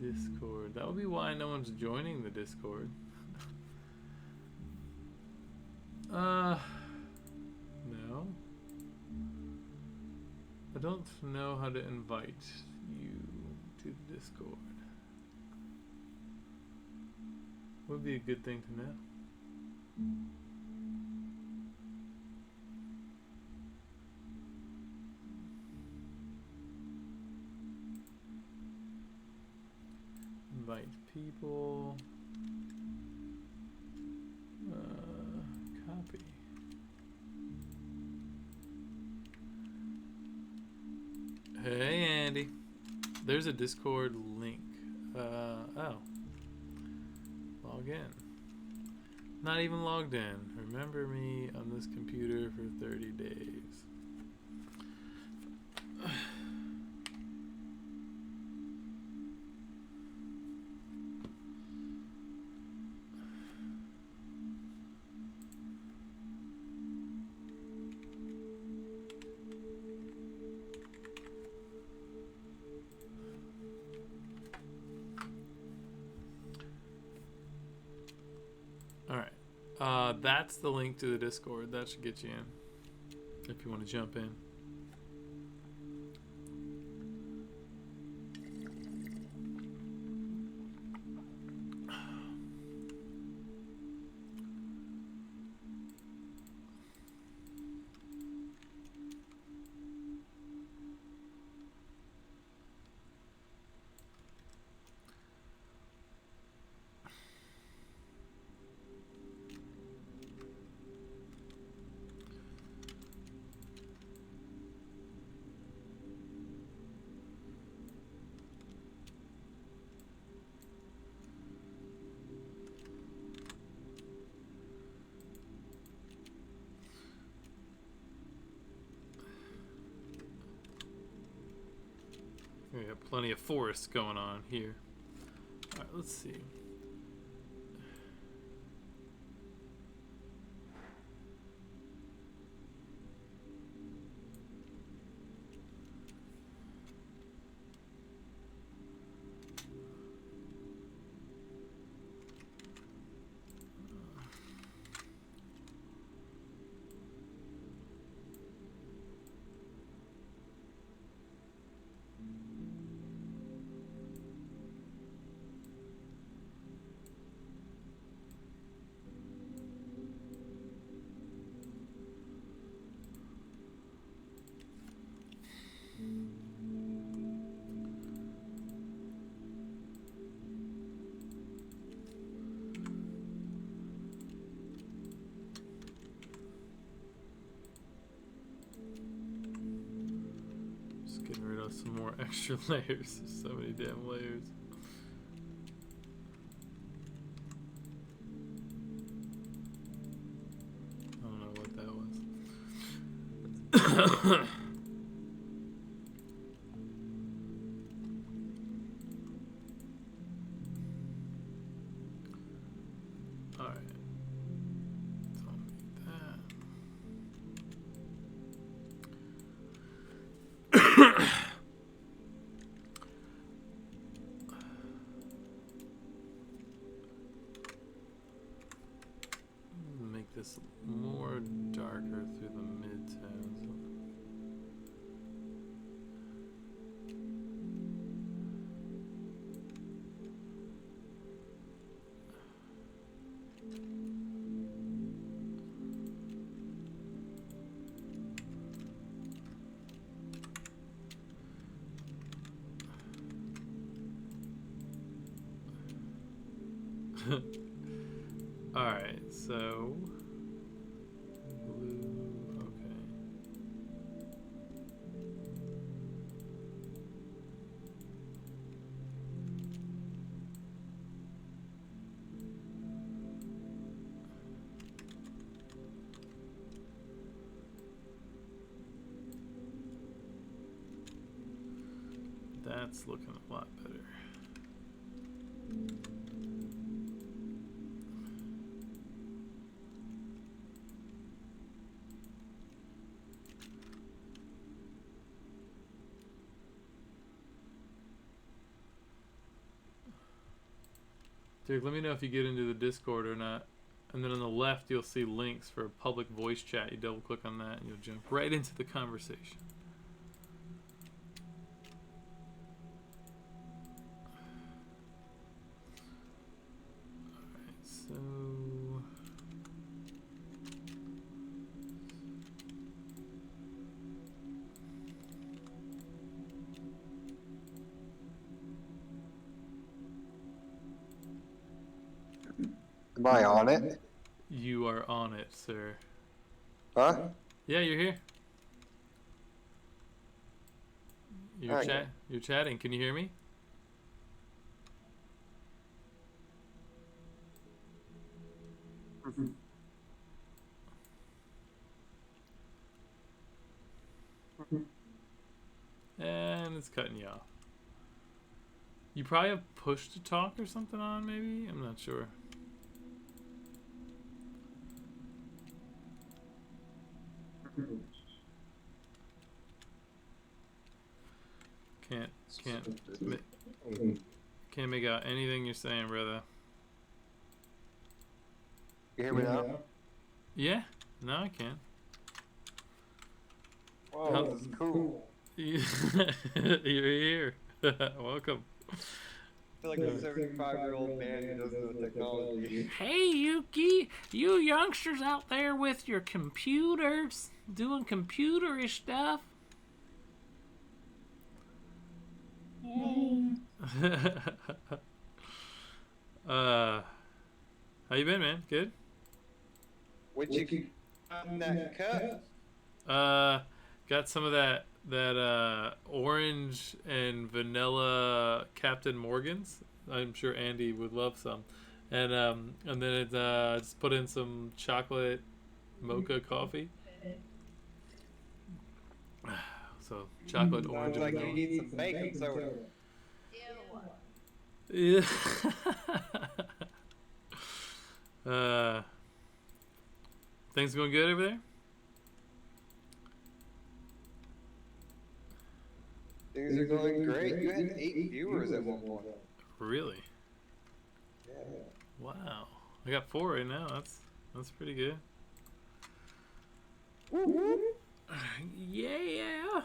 Discord. That would be why no one's joining the Discord. No. I don't know how to invite you to the Discord. Would be a good thing to know. Invite people. Copy. Hey Andy. There's a Discord link. Oh. Log in. Not even logged in. Remember me on this computer for 30 days. That's the link to the Discord. That should get you in if you want to jump in. We have plenty of forest going on here. Alright, let's see. Getting rid of some more extra layers. There's so many damn layers. I don't know what that was. Alright. Don't need that. Make this more darker through the midtones. Alright, so blue, okay. That's looking a lot better. Dude, let me know if you get into the Discord or not. And then on the left, you'll see links for a public voice chat. You double click on that and you'll jump right into the conversation. Alright, so... Am I on it? You are on it, sir. Huh? Yeah, you're here. You're You're chatting. Can you hear me? And it's cutting you off. You probably have push to talk or something on, maybe? I'm not sure. Can't make out anything you're saying, brother. You hear me now? Yeah? No, I can. Whoa, this is cool. You're here. Welcome. I feel like a 75-year-old man who doesn't know technology. Hey, Yuki, you youngsters out there with your computers, doing computerish stuff. How you been, man? Good? What you keep in that cup? Got some of that orange and vanilla Captain Morgan's. I'm sure Andy would love some. And then it just put in some chocolate mocha coffee. So chocolate, orange, and like vanilla. you need some baking soda. Yeah. Things going good over there? Things are going great. You had 8 viewers at one point. Really? Yeah. Wow. I got 4 right now. That's pretty good. Yeah.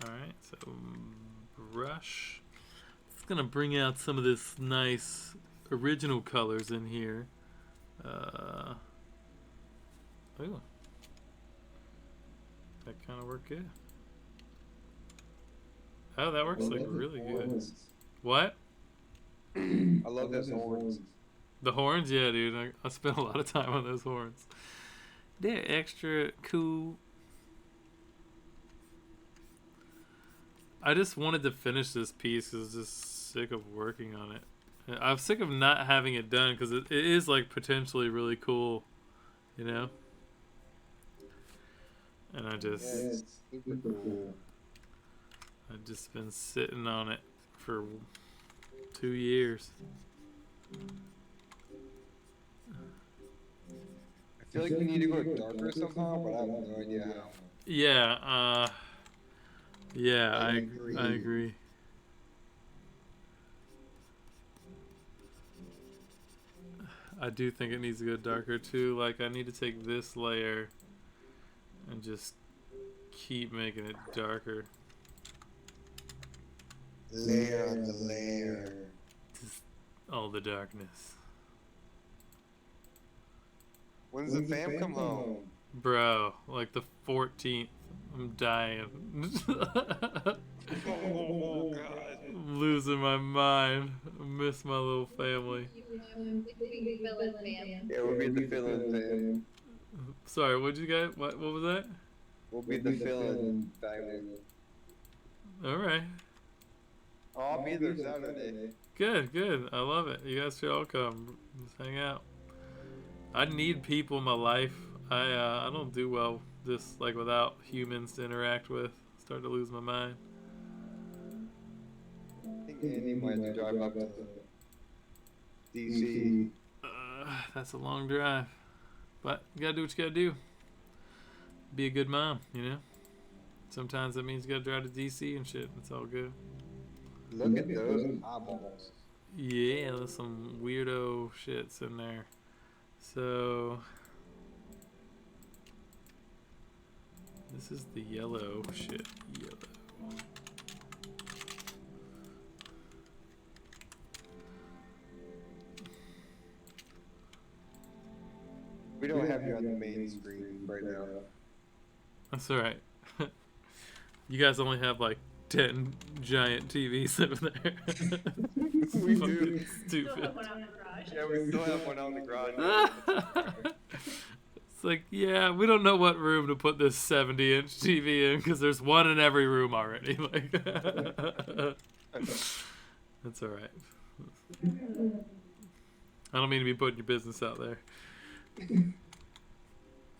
Alright, so brush. It's gonna bring out some of this nice original colors in here. Ooh. That kind of worked good. Oh, that works like really good. What? I love those horns. The horns? Yeah, dude. I spent a lot of time on those horns. They're extra cool. I just wanted to finish this piece because I was just sick of working on it. I'm sick of not having it done because it is like potentially really cool, you know? And I just... Yeah, it's super cool. I've just been sitting on it for 2 years. I feel like you need to go darker somehow, but I have no idea how. Yeah, yeah, I agree. I do think it needs to go darker too. Like, I need to take this layer and just keep making it darker. Layer on the layer. Just all the darkness. When's the fam come home? Bro, like the 14th. I'm dying. Oh, God. Losing my mind. I miss my little family. Yeah, we'll be the fill-in fam. Sorry, what'd you guys? What was that? We'll be the fill-in family. All right. Oh, I'll be there Saturday. Good. I love it. You guys should all come. Just hang out. I need people in my life. I don't do well just like without humans to interact with. Start to lose my mind. I think Andy might have to drive up to DC. That's a long drive, but you gotta do what you gotta do. Be a good mom, you know. Sometimes that means you gotta drive to DC and shit. It's all good. Look at those eyeballs. Yeah, there's some weirdo shits in there. So this is the yellow shit. Yellow. We don't have you on the main screen right now. That's alright. You guys only have like 10 giant TVs over there. We do. Stupid. Yeah, we still have one out in the garage. It's like, yeah, we don't know what room to put this 70-inch TV in because there's one in every room already. Like, that's alright. I don't mean to be putting your business out there.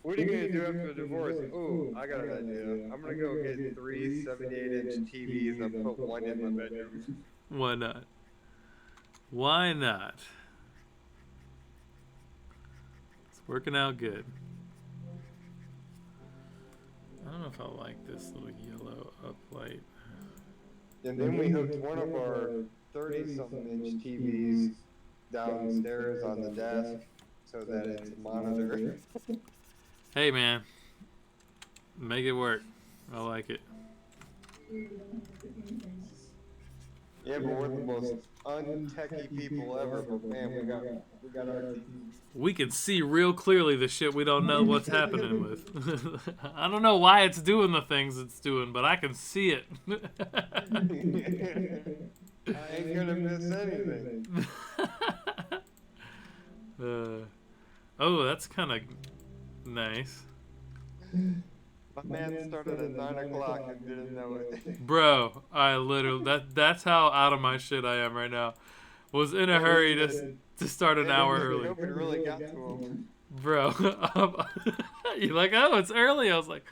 What are you going to do after the divorce? Ooh, I got an idea. I'm going to go get 3 78-inch TVs and put one in my bedroom. Why not? Why not? It's working out good. I don't know if I like this little yellow uplight. And then we hooked one of our 30-something-inch TVs downstairs on the desk so that it's monitored. Hey man, make it work. I like it. Yeah, but we're the most untechy people ever. But man, we got our TV. We can see real clearly the shit we don't know what's happening with. I don't know why it's doing the things it's doing, but I can see it. I ain't gonna miss anything. Oh, that's kind of nice. My man started at 9 o'clock and didn't know it. Bro, I literally, that's how out of my shit I am right now. Was in a hurry to start an hour early. Nobody really got to him. Bro, you're like, oh, it's early. I was like,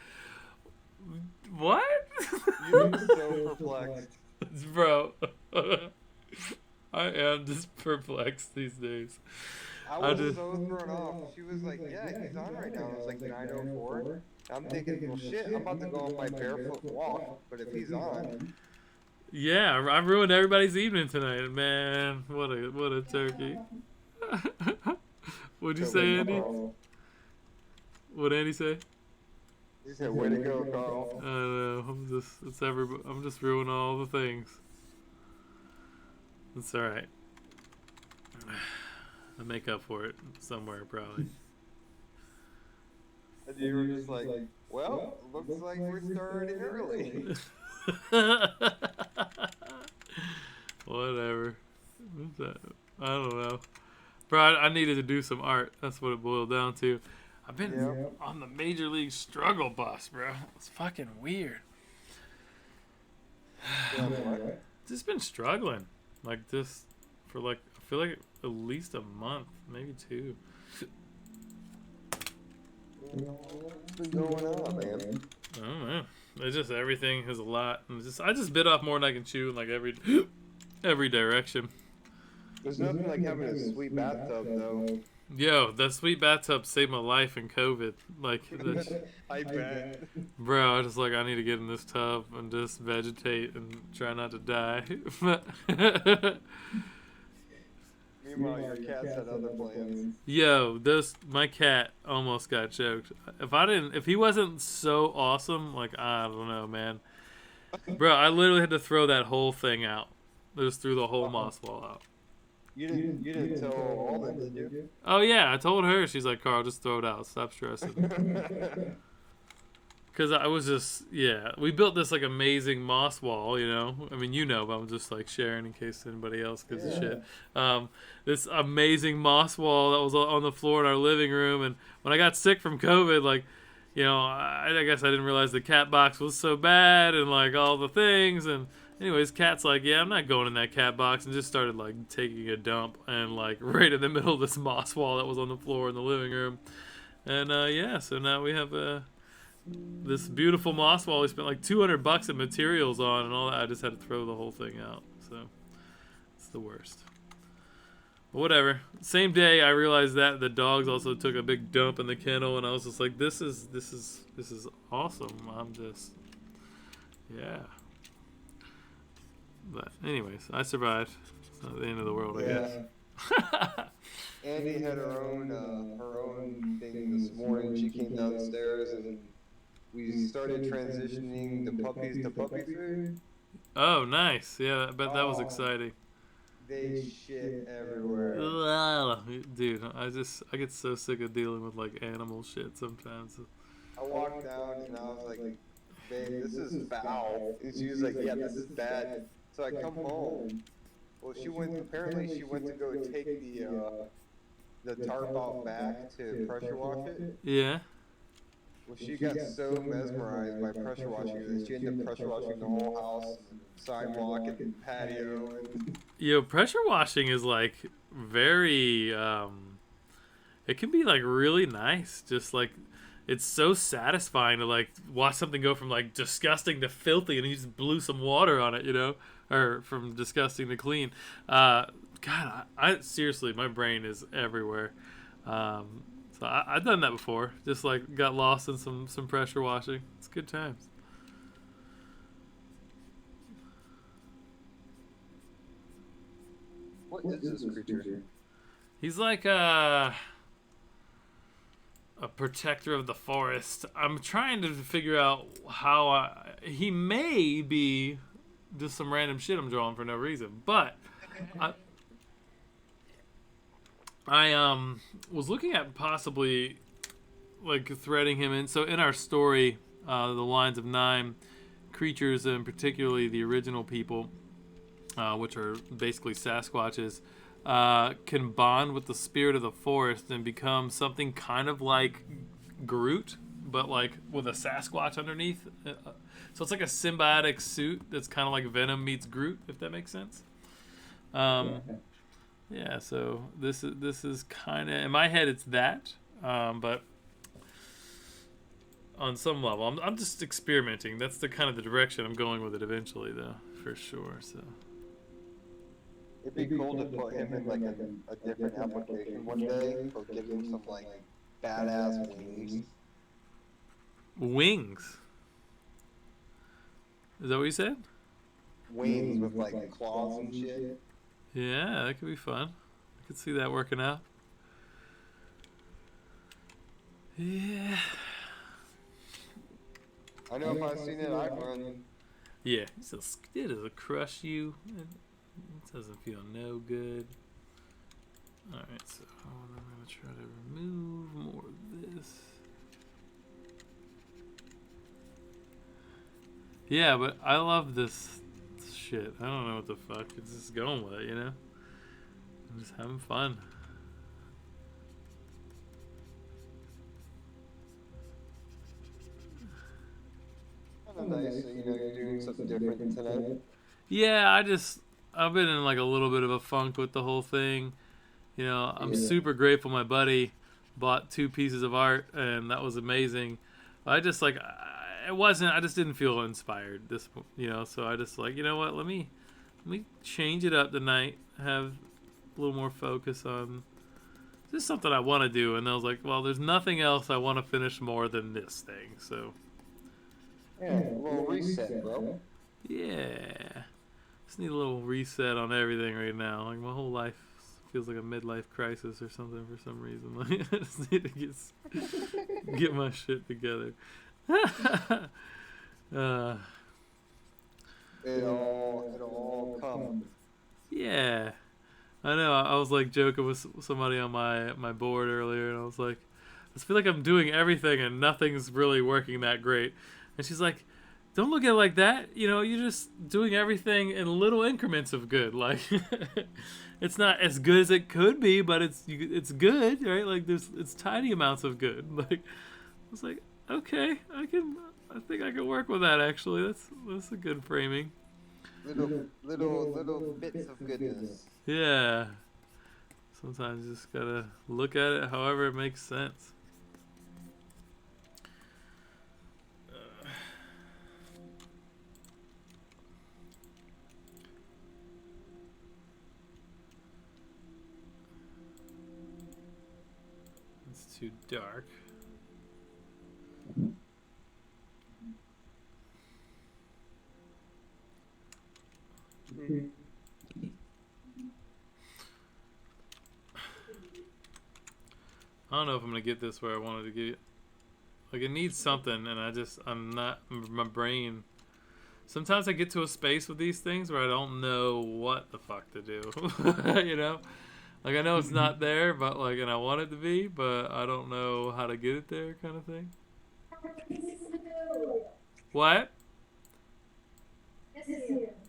what? You look so perplexed. Bro, I am just perplexed these days. I was so thrown off. She was like, yeah, he's on right now. It was like 9:04. I'm thinking, well, shit, I'm about to go on my barefoot walk, but if he's on. Yeah, I ruined everybody's evening tonight, man. What a turkey. What'd you say, Andy? What'd Andy say? He said, way to go, Carl. I know. I'm just ruining all the things. It's all right. I make up for it somewhere, probably. And you were just like, well, looks like we're starting early. Whatever. What's that? I don't know. Bro, I needed to do some art. That's what it boiled down to. I've been on the Major League Struggle bus, bro. It's fucking weird. Just been struggling like this for like, I feel like at least a month, maybe 2. What's been going on, man? I don't know. It's just everything is a lot, and I just bit off more than I can chew in like every direction. There's nothing like having a sweet bathtub, though. Yo, that sweet bathtub saved my life in COVID. Like, I bet. Bro, I just like, I need to get in this tub and just vegetate and try not to die. Meanwhile, your cats had other plans. Yo, my cat almost got choked. If he wasn't so awesome, like, I don't know, man. Bro, I literally had to throw that whole thing out. I just threw the whole moss wall out. You didn't tell Alden, did you? Oh yeah, I told her. She's like, Carl, just throw it out. Stop stressing. Because I was just, we built this like amazing moss wall, you know. I mean, you know, but I'm just like sharing in case anybody else gives a shit. This amazing moss wall that was on the floor in our living room. And when I got sick from COVID, like, you know, I guess I didn't realize the cat box was so bad and like all the things. And anyways, Cat's like, yeah, I'm not going in that cat box, and just started like taking a dump and like right in the middle of this moss wall that was on the floor in the living room. And so now we have this beautiful moss wall we spent like $200 in materials on and all that. I just had to throw the whole thing out, so it's the worst. But whatever. Same day I realized that the dogs also took a big dump in the kennel, and I was just like, this is awesome. I'm just But anyways, I survived. It's not the end of the world, I guess. Andy had her own thing this morning. She came downstairs and we started transitioning the puppies to puppy food. Oh, nice. Yeah, I bet that was Oh, exciting. they shit everywhere. Ugh, dude, I get so sick of dealing with like animal shit sometimes. I walked down and I was like, babe, this is foul. And she was like, yeah, this is bad. So I come home. Well, apparently she went to go take the tarp off back to pressure wash it. Yeah. Well, she got so mesmerized by pressure washing it that she ended up pressure washing the whole house and the sidewalk and the patio and Yo, pressure washing is like very it can be like really nice. Just like it's so satisfying to like watch something go from like disgusting to filthy and you just blew some water on it, you know? Or from disgusting to clean. God, I seriously, my brain is everywhere. So I've done that before. Just like got lost in some pressure washing. It's good times. what is this creature? He's like a protector of the forest. I'm trying to figure out how he may be just some random shit I'm drawing for no reason. But I was looking at possibly like threading him in. So in our story, the lines of 9 creatures, and particularly the original people, which are basically Sasquatches, can bond with the spirit of the forest and become something kind of like Groot, but like with a Sasquatch underneath. So it's like a symbiotic suit that's kind of like Venom meets Groot, if that makes sense. Yeah. So this is kind of in my head it's that, but on some level I'm just experimenting. That's the kind of the direction I'm going with it eventually, though, for sure. So. It'd be cool to put him in like a different application one day, or give him some like badass wings. Wings. Is that what you said? Wings with like claws and shit. Yeah, that could be fun. I could see that working out. Yeah. I know if I seen it, I'd run. Yeah, it'll crush you. It doesn't feel no good. Alright, so I'm going to try to remove more of this. Yeah, but I love this shit. I don't know what the fuck. It's just going with it, you know? I'm just having fun. Kind of nice, you're doing something different tonight. Yeah, I've been in like a little bit of a funk with the whole thing. You know, I'm super grateful my buddy bought 2 pieces of art, and that was amazing. I just like, I just didn't feel inspired so I just like, you know what, let me change it up tonight, have a little more focus on just something I want to do. And I was like, well, there's nothing else I want to finish more than this thing, so. Yeah, a little reset, bro. Yeah. Just need a little reset on everything right now. Like my whole life feels like a midlife crisis or something for some reason. Like I just need to get my shit together. It'll all come. Yeah. I know. I was like joking with somebody on my board earlier, and I was like, I just feel like I'm doing everything and nothing's really working that great. And she's like, don't look at it like that. You know, you're just doing everything in little increments of good. Like, it's not as good as it could be, but it's good, right? Like, it's tiny amounts of good. Like, I was like, okay, I think I can work with that. Actually, that's a good framing. Little bits of goodness. Yeah. Sometimes you just gotta look at it however it makes sense. It's too dark. I don't know if I'm gonna get this where I wanted to get. Like, it needs something, and I'm not. My brain. Sometimes I get to a space with these things where I don't know what the fuck to do. You know, like I know it's not there, but like, and I want it to be, but I don't know how to get it there, kind of thing. What?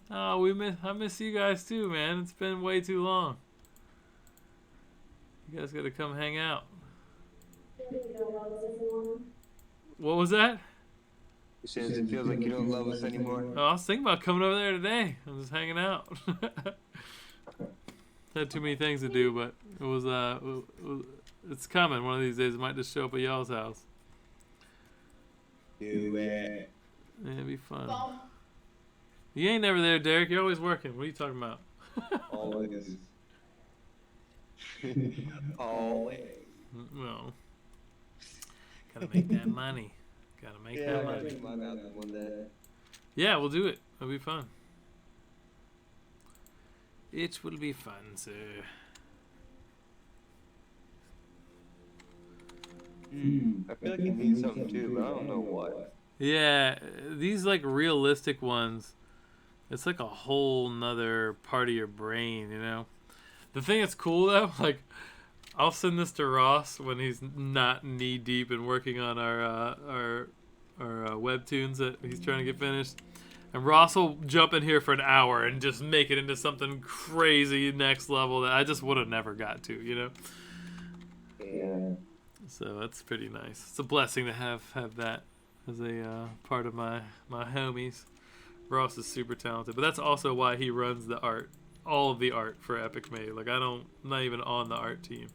Oh, I miss you guys too, man. It's been way too long. You guys got to come hang out. What was that? He says it feels like you don't love us anymore. Oh, I was thinking about coming over there today. I'm just hanging out. Had too many things to do, but it's coming. One of these days, I might just show up at y'all's house. Do it. Yeah, it'd be fun. You ain't never there, Derek. You're always working. What are you talking about? Always. Always. Well, gotta make that money. Gotta make that money. One day. Yeah, we'll do it. It'll be fun. It will be fun, sir. I feel like you need something too, but I don't know what. Yeah, these like realistic ones, it's like a whole nother part of your brain, you know? The thing that's cool though, like, I'll send this to Ross when he's not knee deep in working on our webtoons that he's trying to get finished. And Ross will jump in here for an hour and just make it into something crazy next level that I just would have never got to, you know? Yeah. So that's pretty nice. It's a blessing to have that as a part of my homies. Ross is super talented, but that's also why he runs the art, all of the art for Epic Made. Like I'm not even on the art team.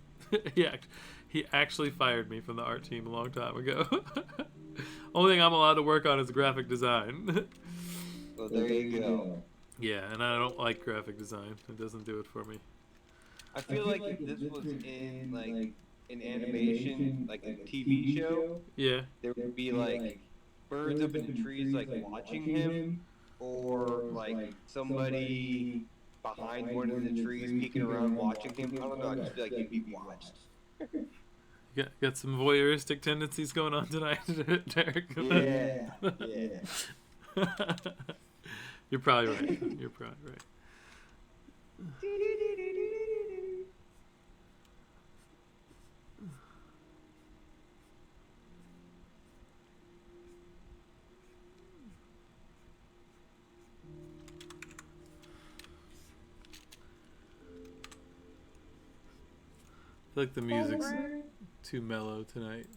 He actually fired me from the art team a long time ago. Only thing I'm allowed to work on is graphic design. Well, there you go. Yeah, and I don't like graphic design. It doesn't do it for me. I feel like if this was in like an animation, like a TV show, Yeah. there would be like birds up in the trees like watching him, or like somebody behind one of the trees peeking around watching him. I don't know. I just feel like he'd be watched. Got some voyeuristic tendencies going on tonight, Derek. Yeah. Yeah. You're probably right. You're probably right. I feel like the music's too mellow tonight.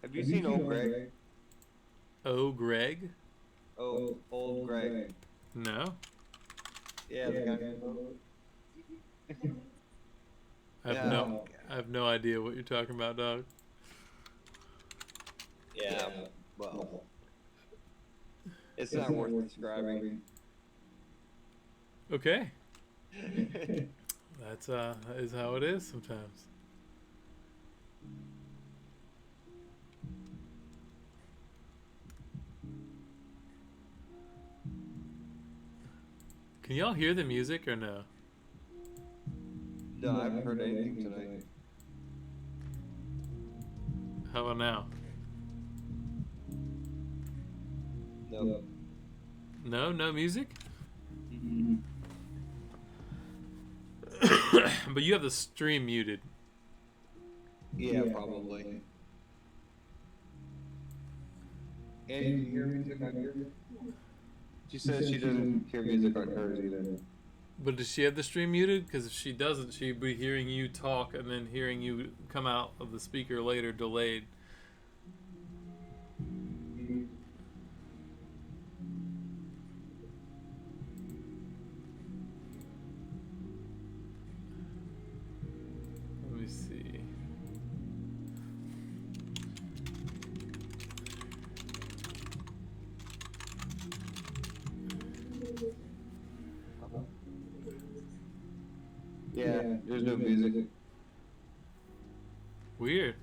Have you seen Old Greg? Oh, Greg? Oh, Old Greg. No. Yeah, the guy. I have no idea what you're talking about, dog. Yeah, well, it's not worth describing. Okay. That is how it is sometimes. Can y'all hear the music or no? No, I haven't heard anything tonight. How about now? No. No music? Mm-hmm. But you have the stream muted. Yeah, probably. And you hear music on yours? She says she doesn't hear music on hers either. But does she have the stream muted? Because if she doesn't, she'd be hearing you talk and then hearing you come out of the speaker later delayed. Let me see. Yeah, there's no music. Weird.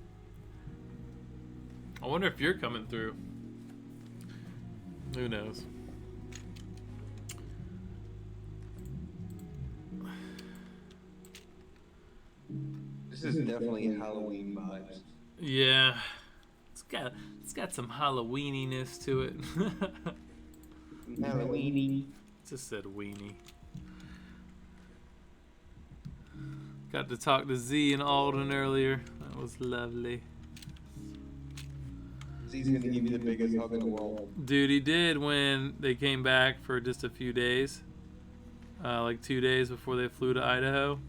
I wonder if you're coming through. Who knows? This is definitely Halloween vibes. Yeah, it's got some Halloweeniness to it. Halloweeny. Just said weenie. Got to talk to Z and Alden earlier. That was lovely. Z's gonna give you the biggest hug in the world. Dude, he did when they came back for just a few days. Like 2 days before they flew to Idaho.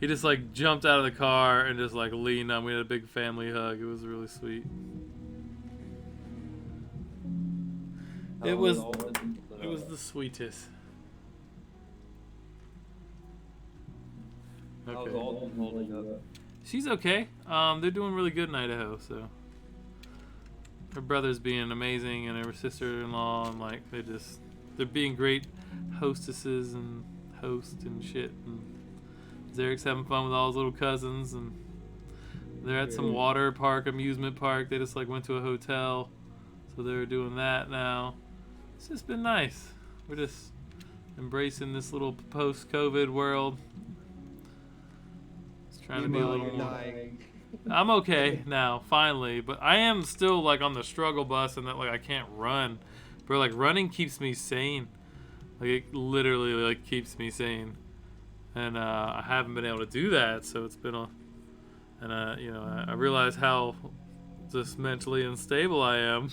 He just like jumped out of the car and just like leaned on. We had a big family hug. It was really sweet. It was the sweetest. How's Alden holding up? She's okay. They're doing really good in Idaho, so her brother's being amazing and her sister-in-law, and like they're being great hostesses and host and shit, and Zarek's having fun with all his little cousins, and they're at some water park, amusement park. They just like went to a hotel, so they're doing that now. It's just been nice. We're just embracing this little post-COVID world. Just trying to be a little more. I'm okay now, finally, but I am still like on the struggle bus, and that like I can't run. Bro, like running keeps me sane. Like it literally like keeps me sane, and I haven't been able to do that. So it's been you know, I realize how just mentally unstable I am.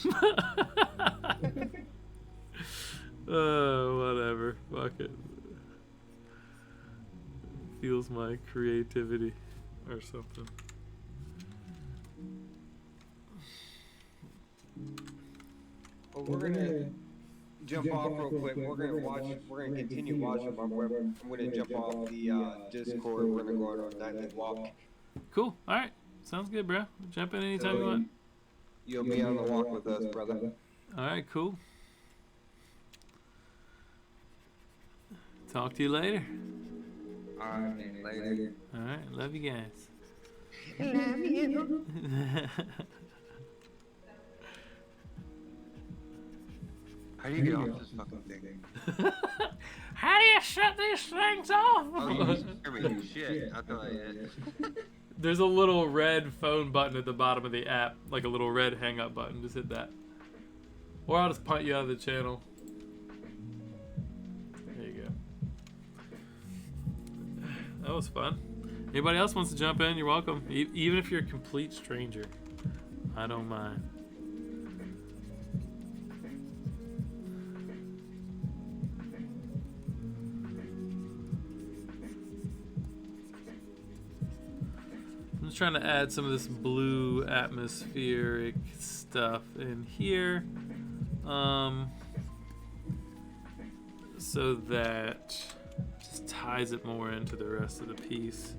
Oh, whatever. Fuck it. Feels my creativity or something. Well, we're gonna jump off real quick. We're gonna continue watching. I'm gonna jump off the Discord. We're gonna go on our nightly walk. Cool. All right. Sounds good, bro. Jump in anytime you want. You'll be on the walk with us, brother. All right. Cool. Talk to you later. All right, man. Later. All right. Love you guys. Love you. How do you get off this fucking thing? How do you shut these things off? Oh, you scare me. Shit. I thought I did. There's a little red phone button at the bottom of the app, like a little red hang up button. Just hit that. Or I'll just punt you out of the channel. There you go. That was fun. Anybody else wants to jump in, you're welcome. Even if you're a complete stranger, I don't mind. I'm just trying to add some of this blue atmospheric stuff in here, so that just ties it more into the rest of the piece.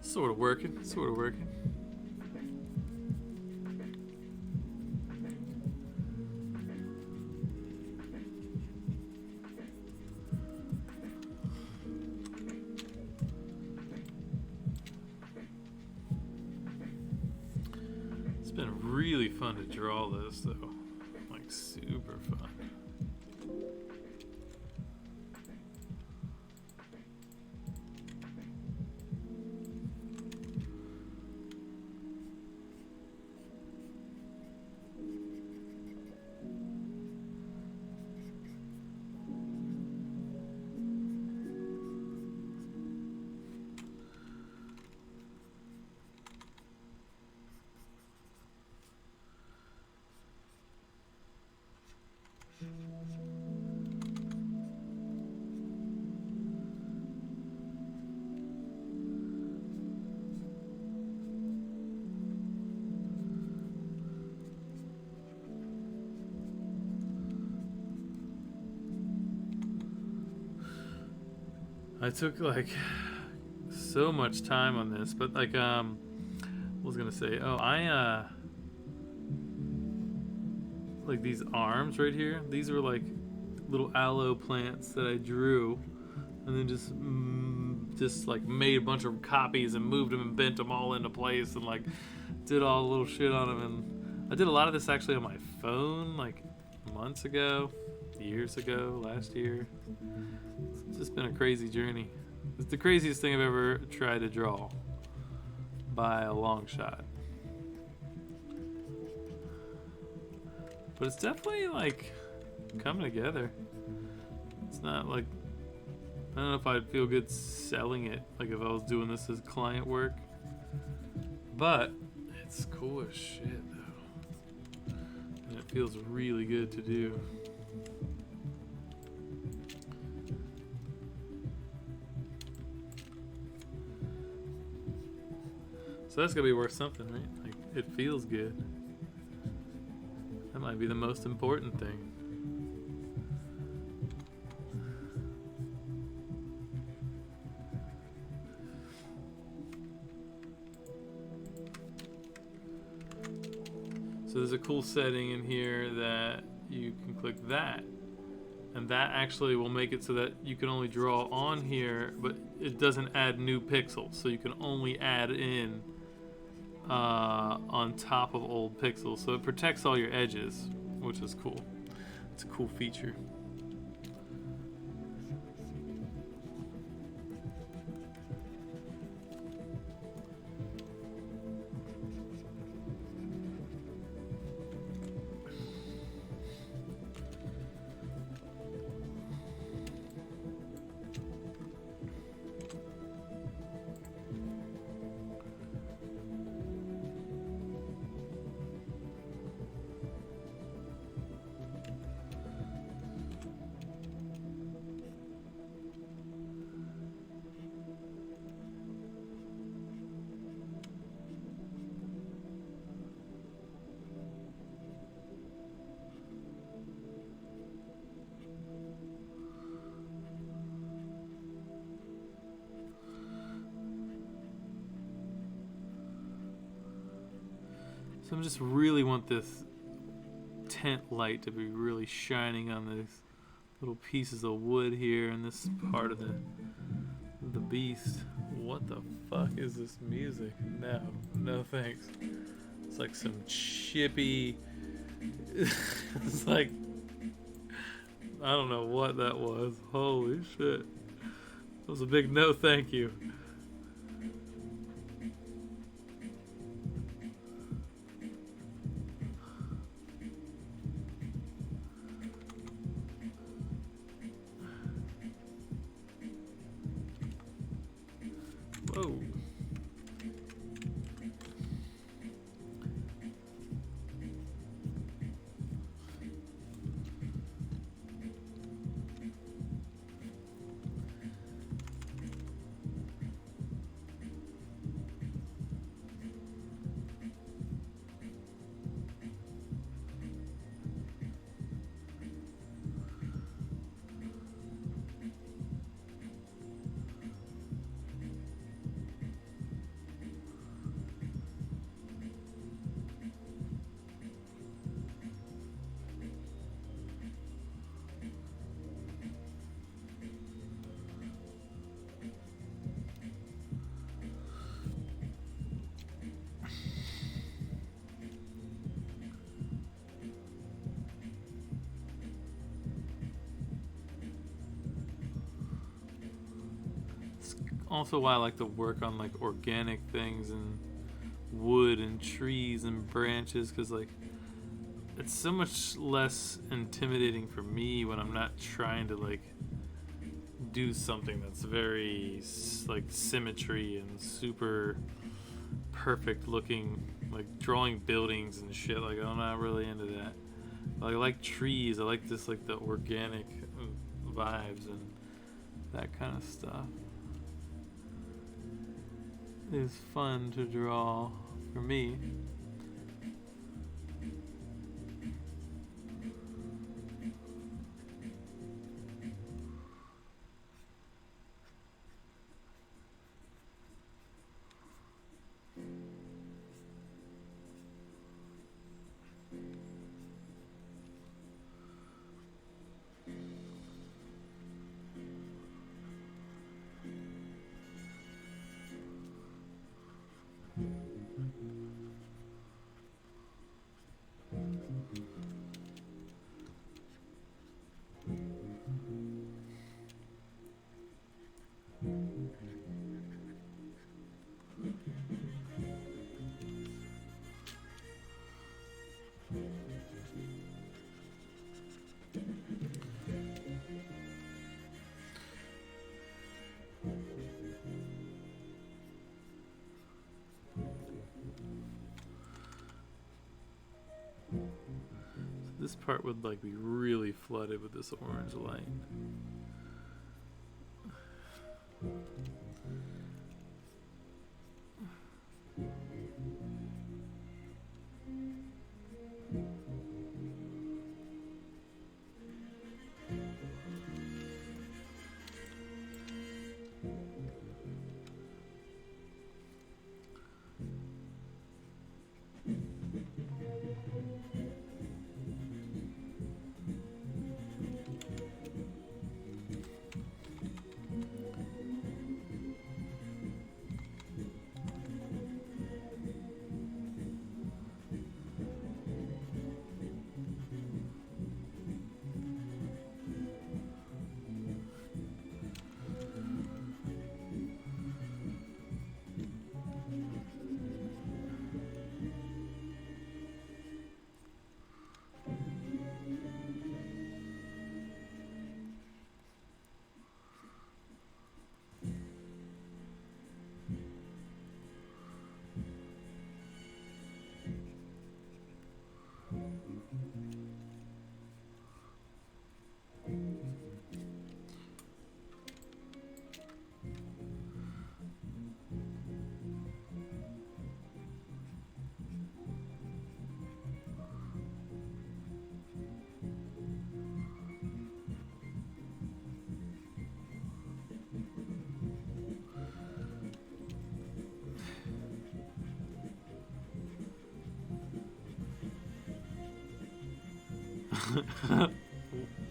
Sort of working, sort of working. It's been really fun to draw this though, like super fun. I took like so much time on this, but like what was I gonna say? Oh, I like these arms right here. These were like little aloe plants that I drew, and then just like made a bunch of copies and moved them and bent them all into place and like did all the little shit on them. And I did a lot of this actually on my phone like months ago, years ago, last year. It's just been a crazy journey. It's the craziest thing I've ever tried to draw by a long shot. But it's definitely like coming together. It's not like, I don't know if I'd feel good selling it, like if I was doing this as client work. But it's cool as shit though. And it feels really good to do. So that's gotta be worth something, right? Like, it feels good. That might be the most important thing. So there's a cool setting in here that you can click that, and that actually will make it so that you can only draw on here, but it doesn't add new pixels, so you can only add in on top of old pixels, so it protects all your edges, which is cool. It's a cool feature. So I just really want this tent light to be really shining on these little pieces of wood here and this part of the beast. What the fuck is this music? No thanks. It's like some chippy. It's like, I don't know what that was. Holy shit. That was a big no thank you. Whoa. Also why I like to work on like organic things and wood and trees and branches, because like it's so much less intimidating for me when I'm not trying to like do something that's very like symmetry and super perfect looking, like drawing buildings and shit. Like I'm not really into that. But I like trees. I like this, like the organic vibes and that kind of stuff. Is fun to draw for me. This part would like be really flooded with this orange light.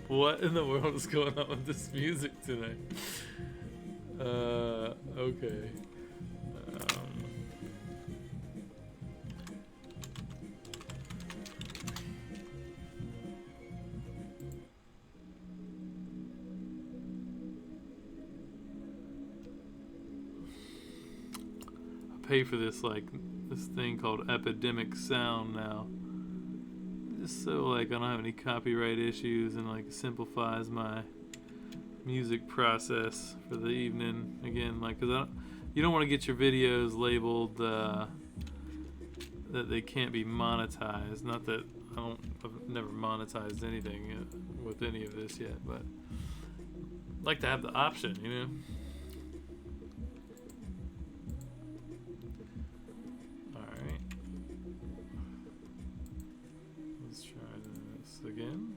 What in the world is going on with this music tonight? Okay. I pay for this this thing called Epidemic Sound now. Just so I don't have any copyright issues and simplifies my music process for the evening. Again, because you don't want to get your videos labeled that they can't be monetized. Not that I've never monetized anything with any of this yet, but I'd like to have the option, you know. Again.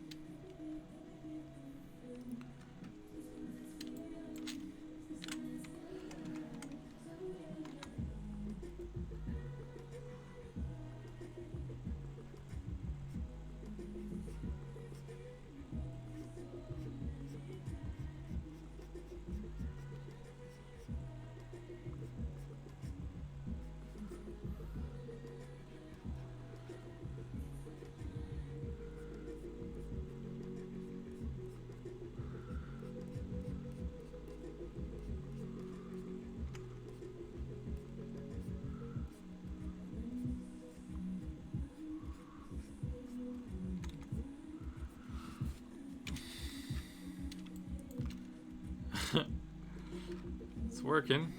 It's working,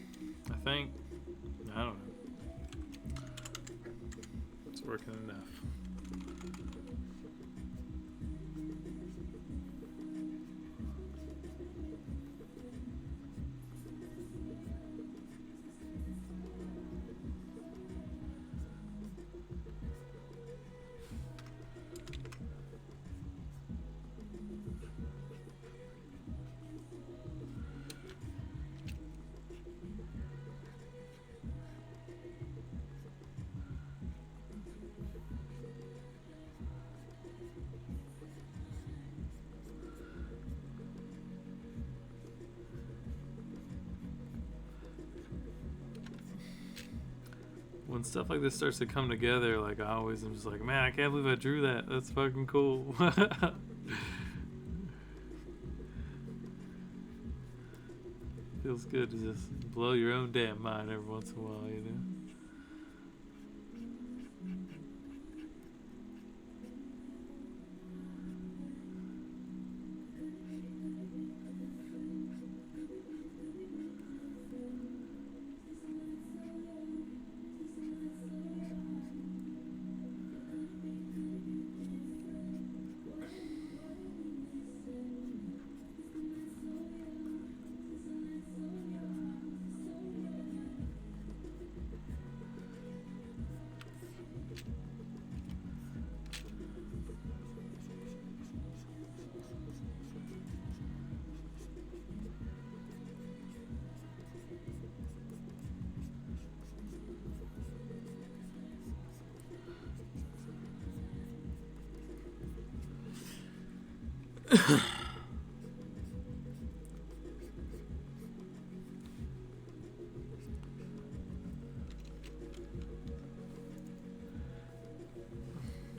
I think. I don't know. It's working enough. When stuff like this starts to come together, I always am just like, man, I can't believe I drew that. That's fucking cool. Feels good to just blow your own damn mind every once in a while, you know?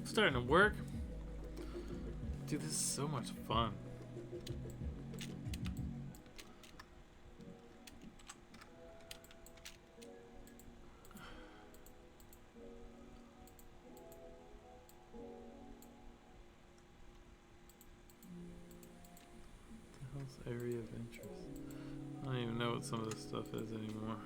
Starting to work. Dude, this is so much fun. What the hell's area of interest? I don't even know what some of this stuff is anymore.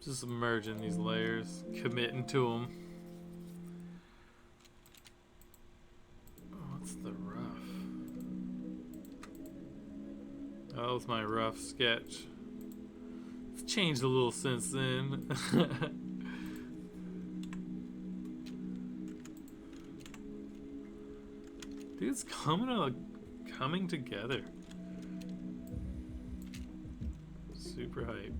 Just merging these layers, committing to them. What's the rough? That was my rough sketch. It's changed a little since then. Dude, it's coming together. Super hyped.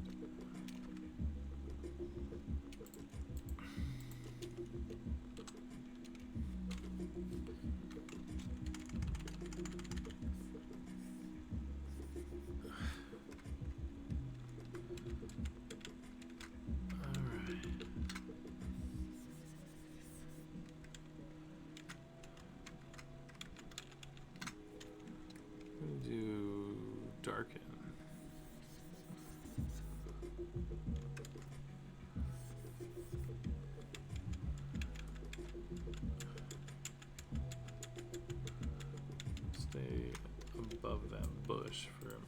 Do darken. Stay above that bush for a minute.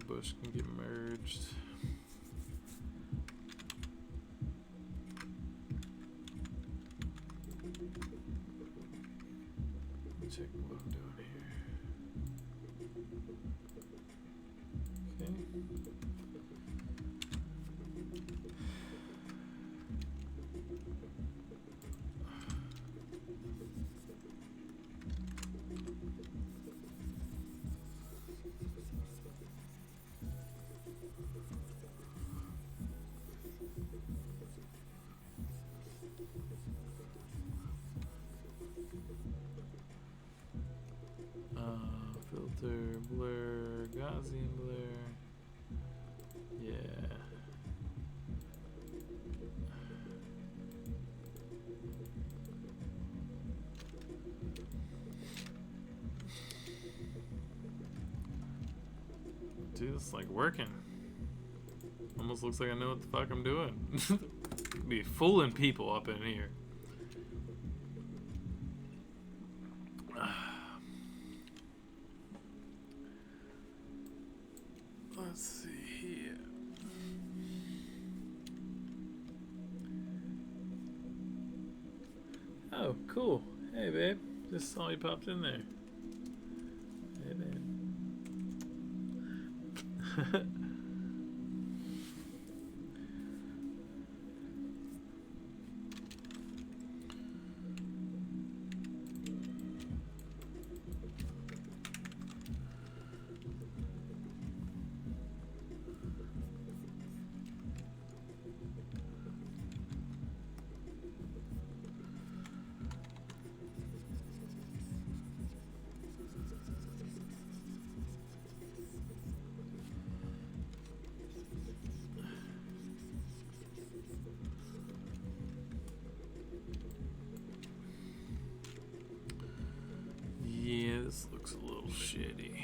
Bush can get merged. Check what I'm doing here. Okay. Filter, blur, Gaussian blur. Yeah. Dude, it's like working. Almost looks like I know what the fuck I'm doing. Be fooling people up in here. Let's see here. Oh, cool. Hey, babe. Just saw you popped in there. Hey, babe. Yeah, this looks a little shitty.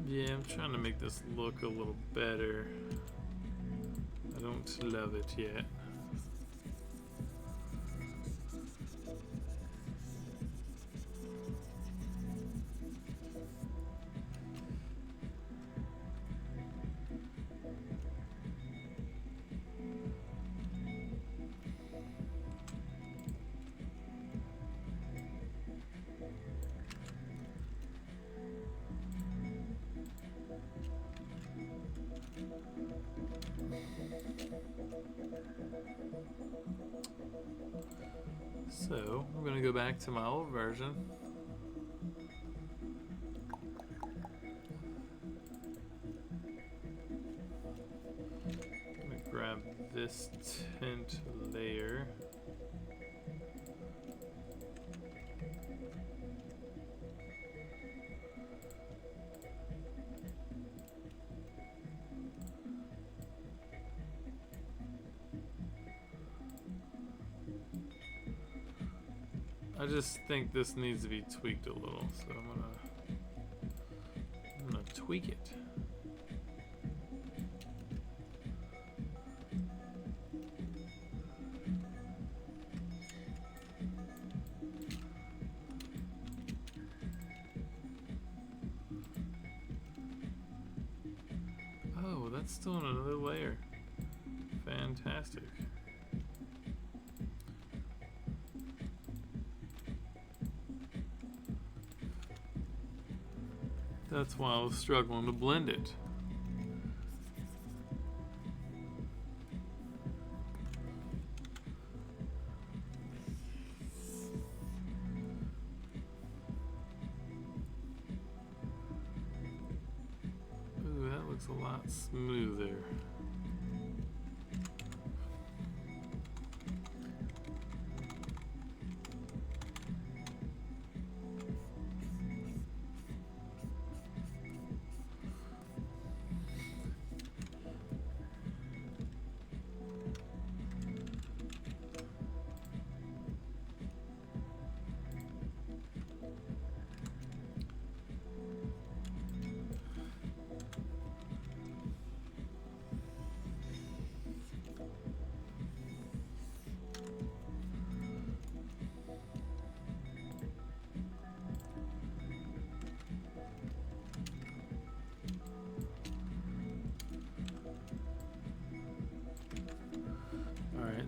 Yeah, I'm trying to make this look a little better. I don't love it yet. So, I'm going to go back to my old version. I'm going to grab this tint layer. I just think this needs to be tweaked a little, so I'm gonna tweak it. Oh, that's still in another layer. Fantastic. That's why I was struggling to blend it. Ooh, that looks a lot smoother.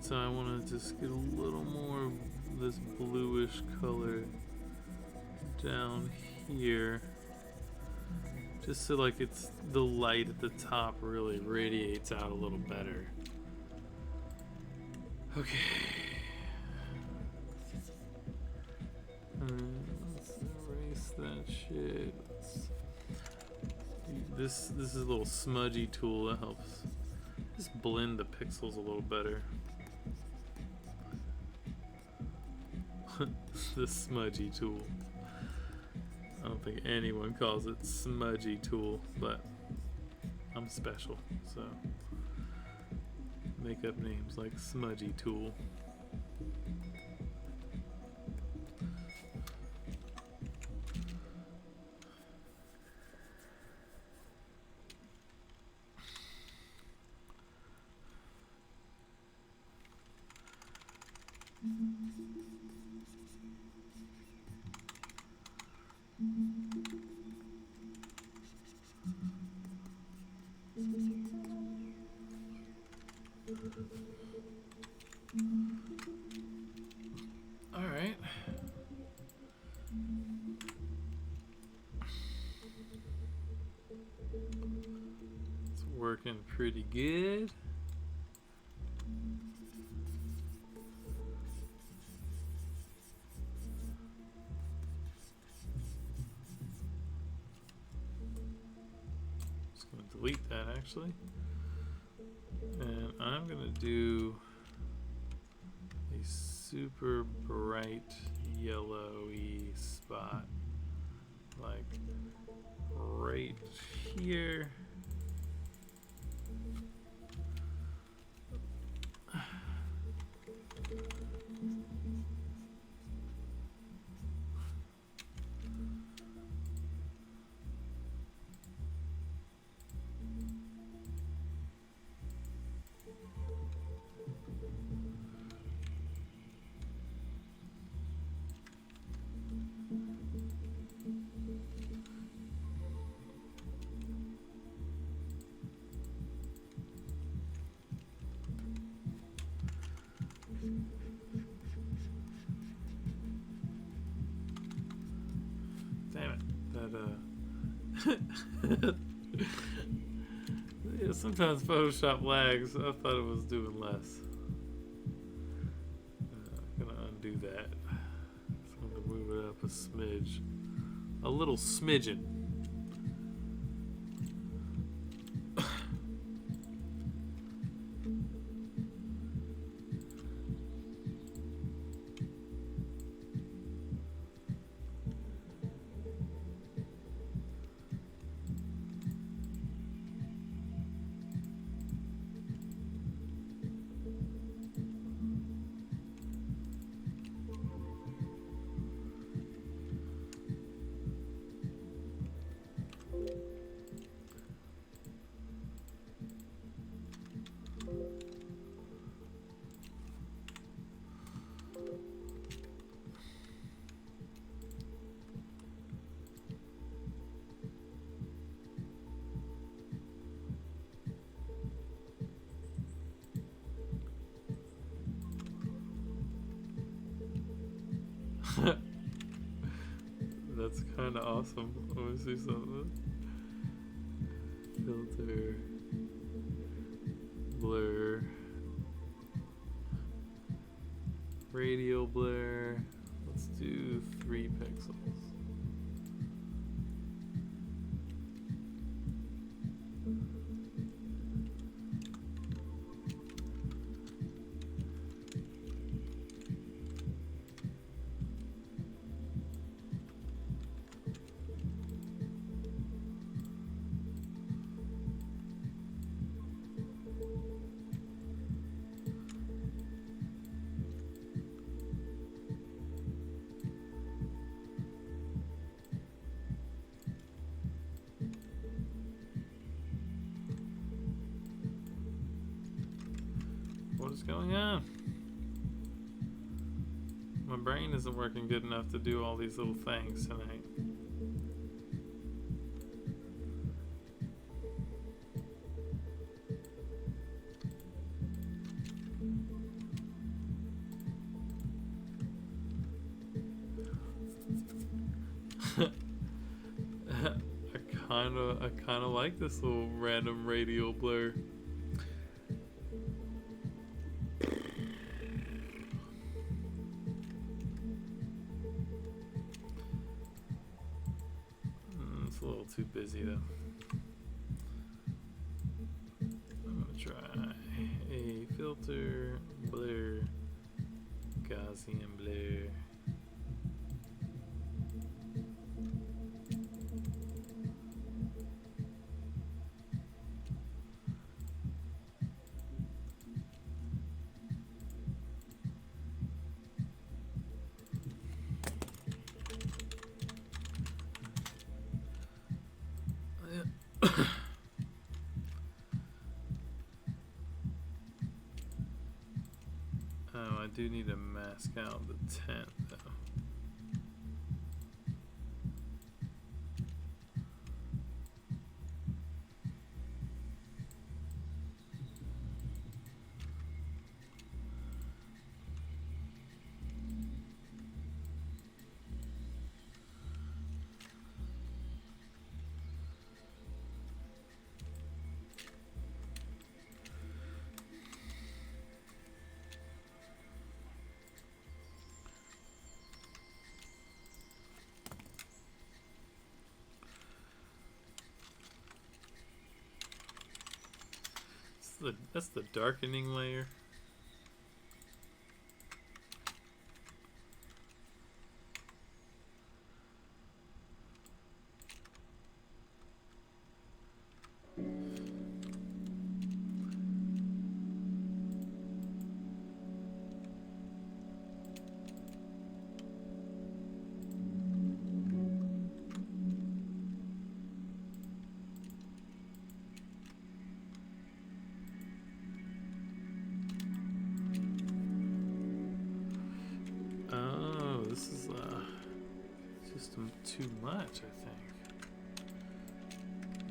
so I want to just get a little more of this bluish color down here, just so like it's the light at the top really radiates out a little better. Okay. Let's erase that shit. This is a little smudgy tool that helps just blend the pixels a little better. The smudgy tool. I don't think anyone calls it smudgy tool, but I'm special, so make up names like smudgy tool. All right. It's working pretty good. Just going to delete that actually. And I'm going to do a super bright yellowy spot, like right here. Damn it, that yeah, sometimes Photoshop lags. I thought it was doing less. I'm gonna undo that. So I'm gonna move it up a smidge, a little smidgen. That's kind of awesome. Let me see something. Filter, blur, radial blur. Let's do 3 pixels. What is going on? My brain isn't working good enough to do all these little things tonight. I kinda like this little random radial blur. It's a little too busy though. I'm gonna try a filter blur, Gaussian blur. Oh, I do need to mask out the tent though. That's the darkening layer. This is just too much, I think.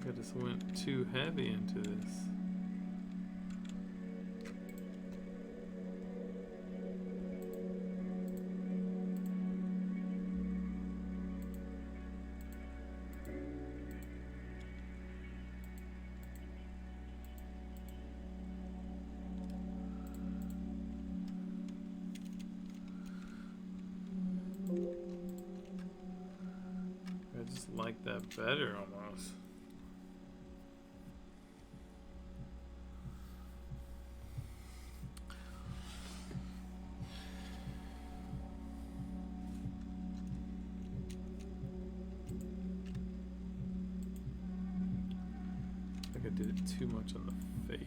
I just went too heavy into this. I just like that better almost. I think I did it too much on the face.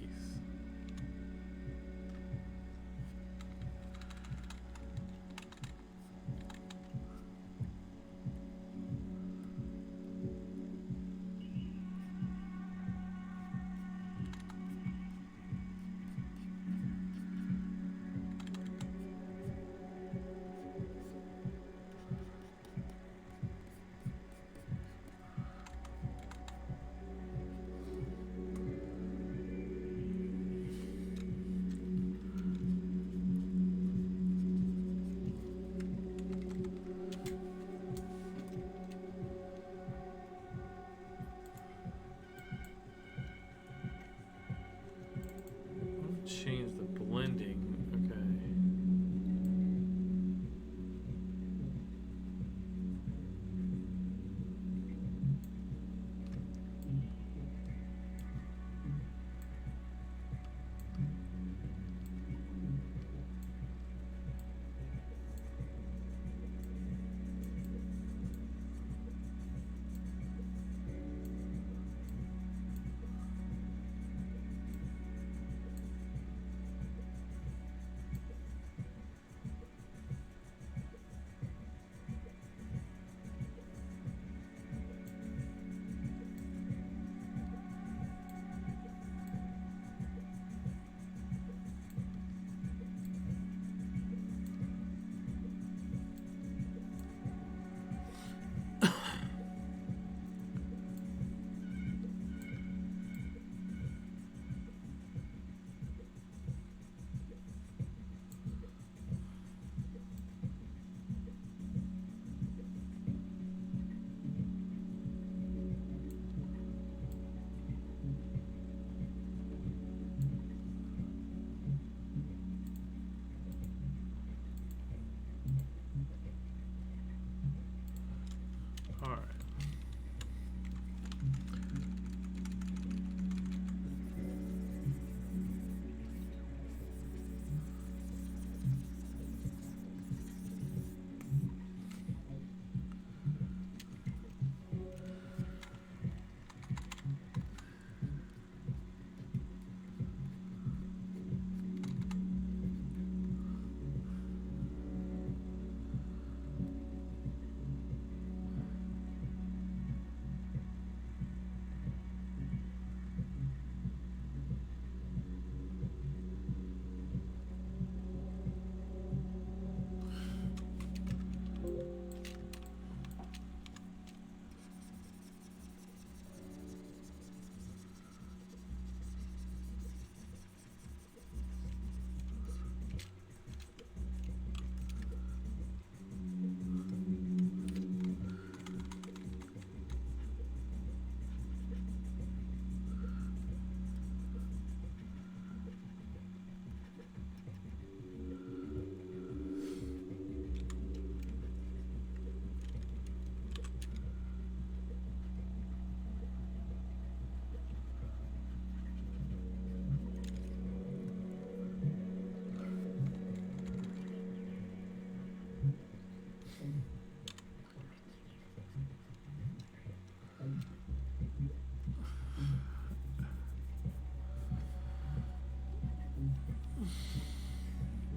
All right.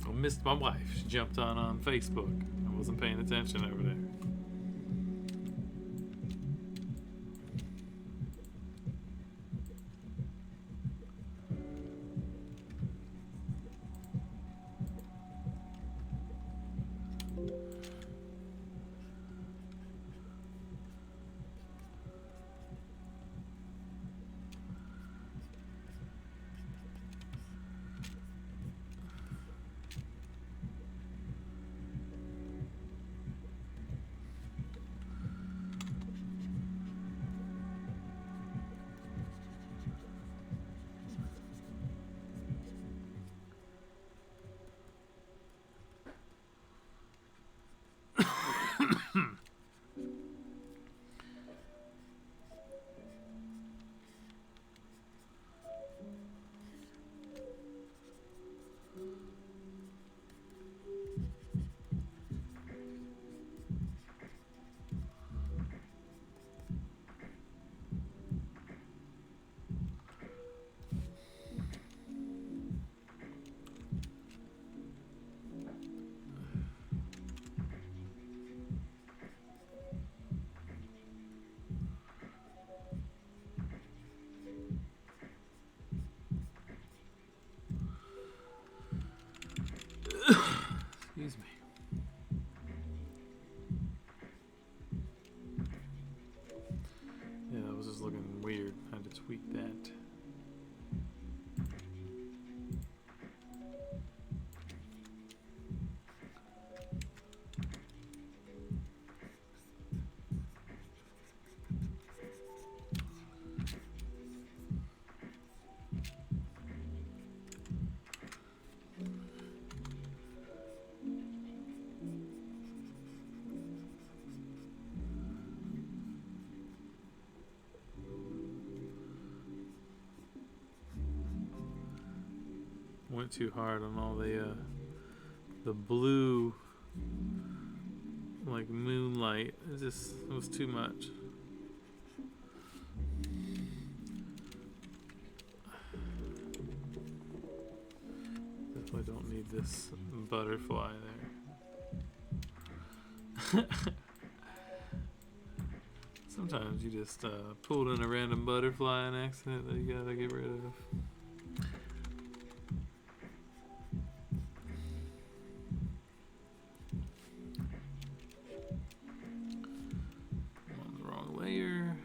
I missed my wife. She jumped on Facebook. I wasn't paying attention over there. Excuse me. Yeah, that was just looking weird. I had to tweak that. Went too hard on all the blue, like moonlight. It was too much. Definitely don't need this butterfly there. Sometimes you just pulled in a random butterfly on accident that you gotta get rid of. I'm on the wrong layer.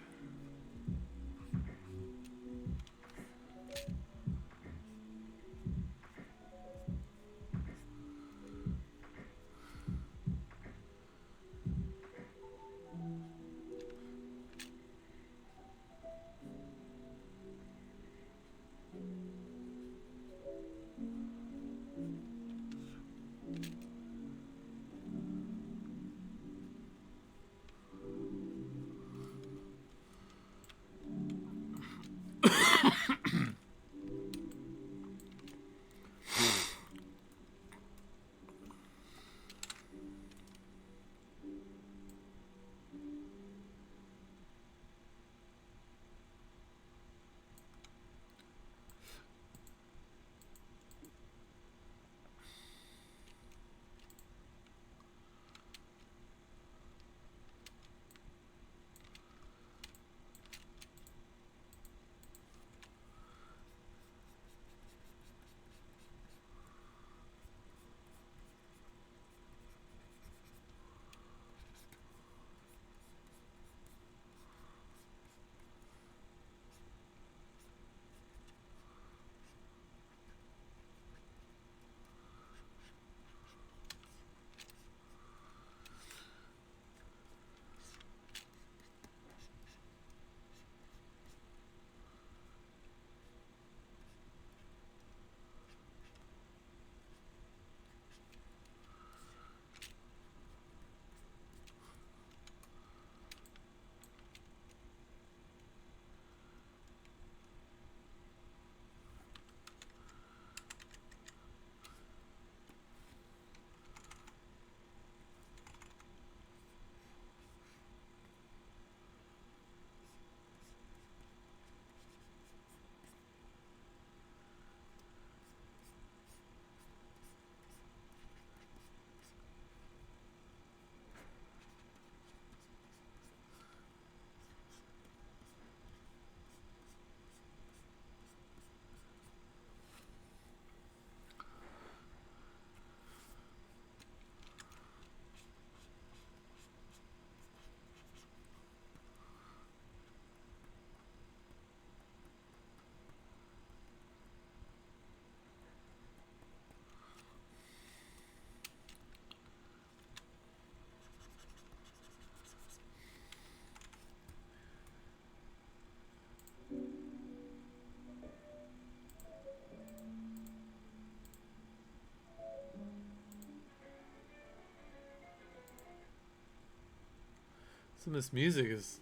Some of this music is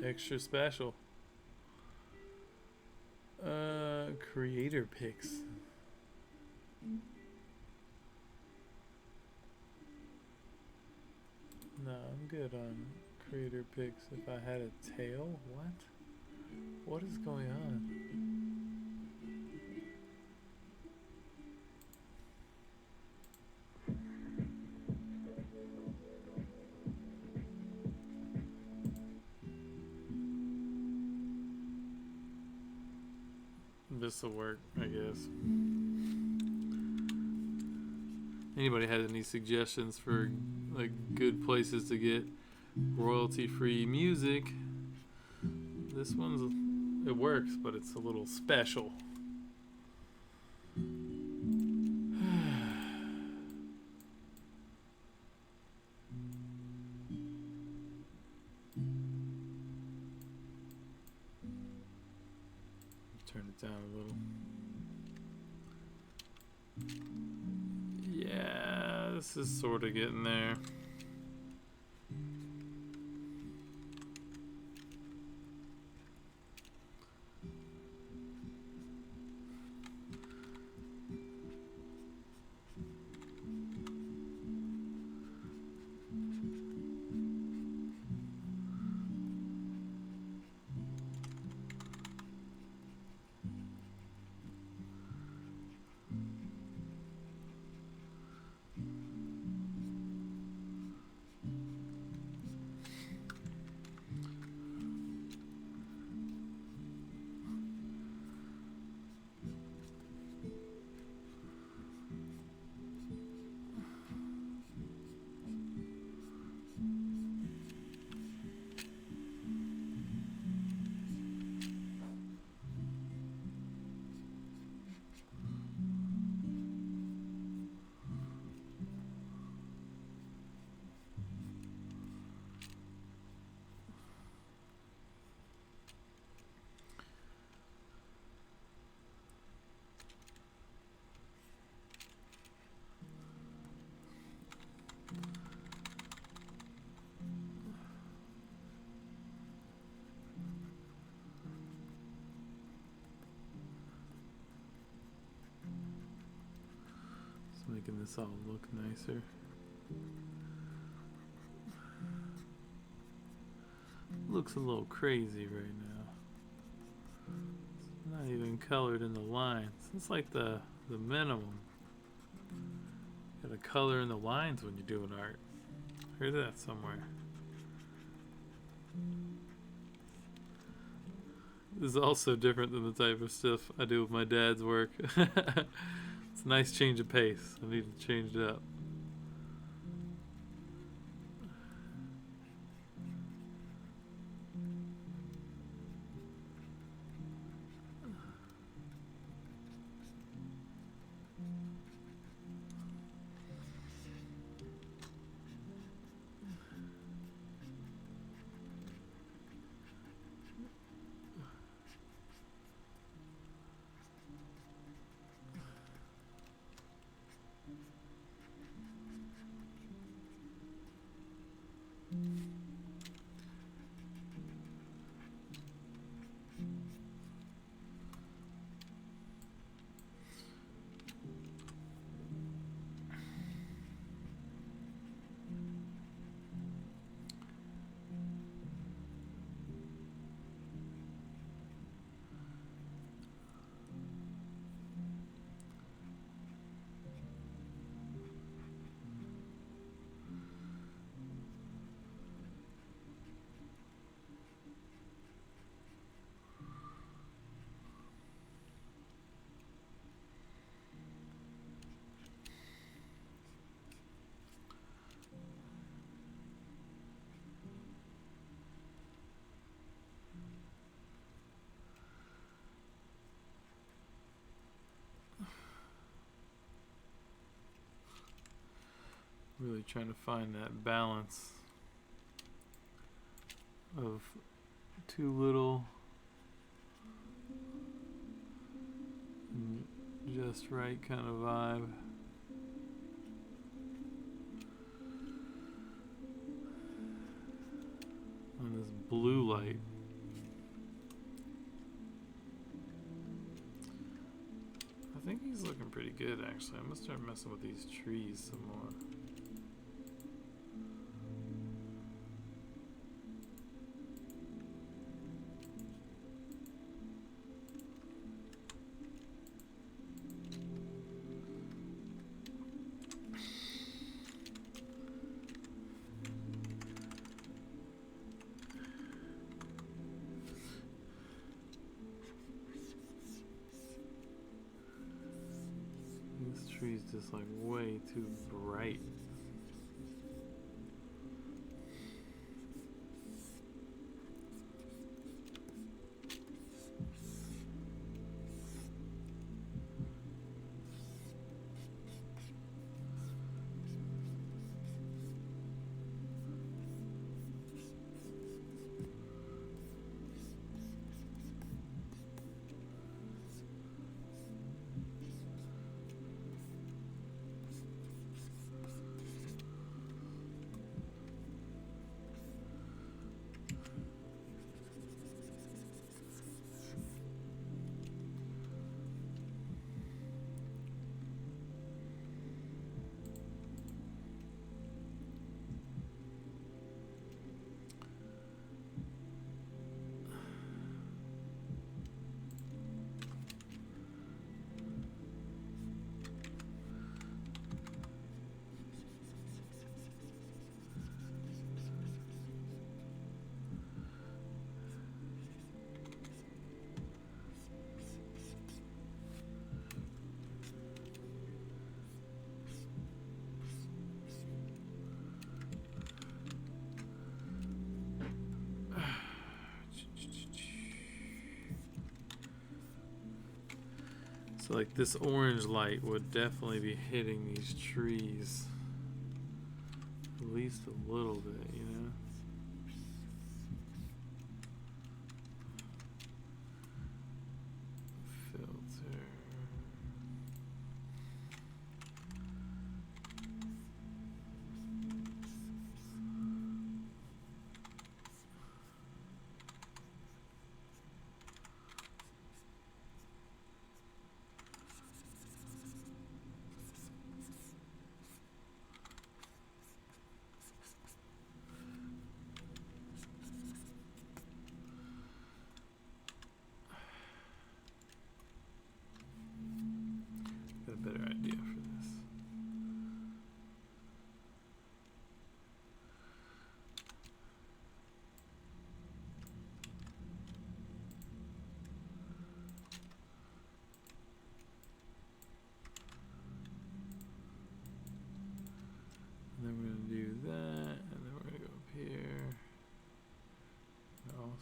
extra special. Creator picks. No, I'm good on creator picks. If I had a tail, what? What is going on? This will work, I guess. Anybody has any suggestions for like good places to get royalty-free music? This one's, it works, but it's a little special. Turn it down a little. Yeah, this is sort of getting there. making this all look nicer. Looks a little crazy right now. It's not even colored in the lines. It's like the minimum. You gotta color in the lines when you're doing art. I heard that somewhere. This is also different than the type of stuff I do with my dad's work. It's a nice change of pace. I need to change it up. Really trying to find that balance of too little and just right kind of vibe. On this blue light. I think he's looking pretty good actually. I'm gonna start messing with these trees some more. This tree's just like way too bright. So like this orange light would definitely be hitting these trees at least a little bit, you know? Filter.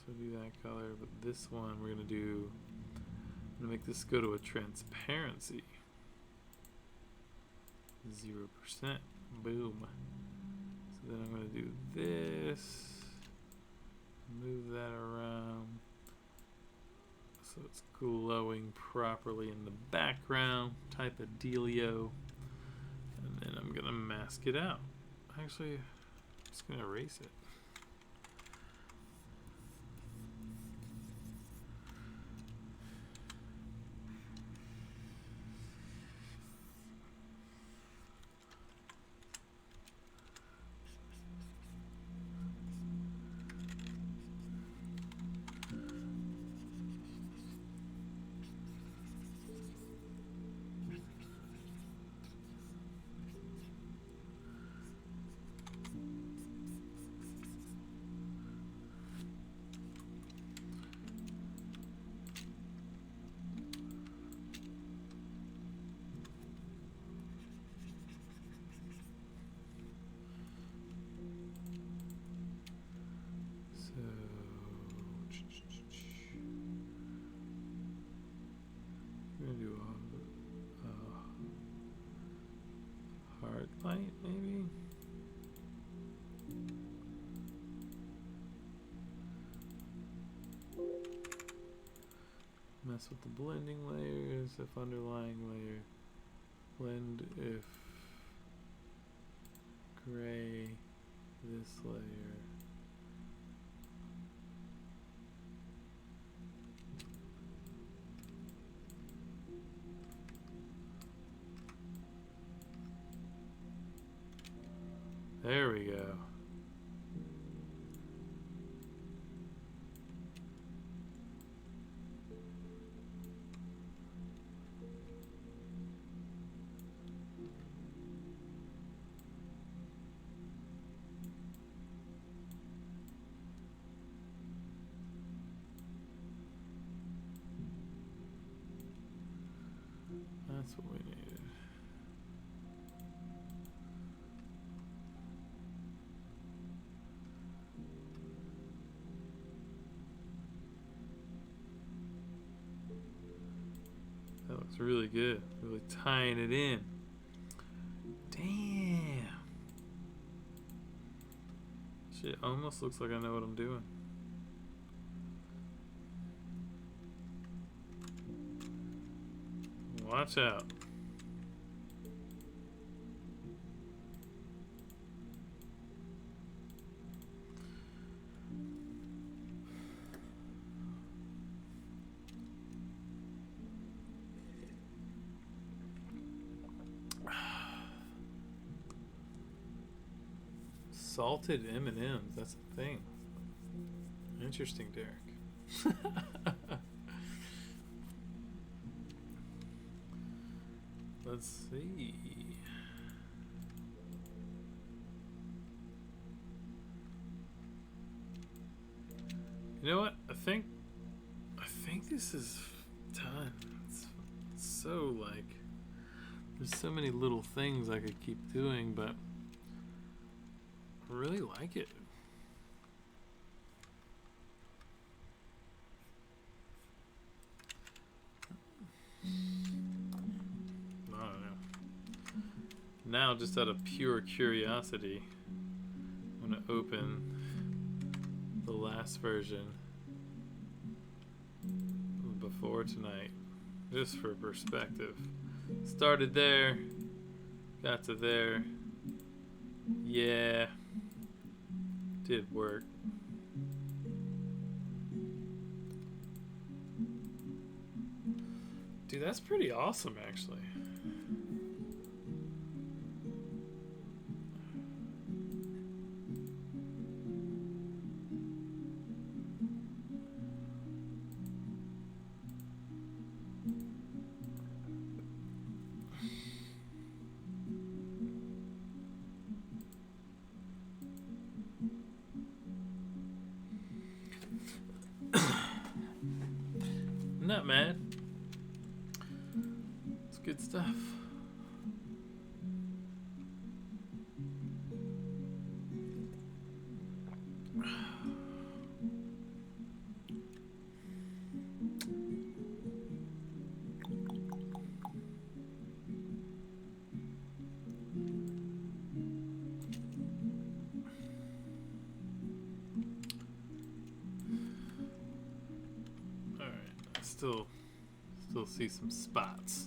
also do that color, but this one we're gonna do. I'm gonna make this go to a transparency. 0%. Boom. So then I'm gonna do this. Move that around so it's glowing properly in the background, type of dealio, and then I'm gonna mask it out. Actually, I'm just gonna erase it. We're gonna do a hard light, maybe. Mess with the blending layers. If underlying layer, blend if gray. This layer. There we go. That's what we needed. That looks really good. Really tying it in. Damn. Shit almost looks like I know what I'm doing. Watch out. Salted M&Ms, that's a thing. Interesting, Derek. Let's see. You know what? I think this is done. It's so like there's so many little things I could keep doing, but I really like it. I don't know. Now, just out of pure curiosity, I'm gonna open the last version before tonight, just for perspective. Started there, got to there. Yeah, did work. Dude, that's pretty awesome, actually. Not mad. It's good stuff. still see some spots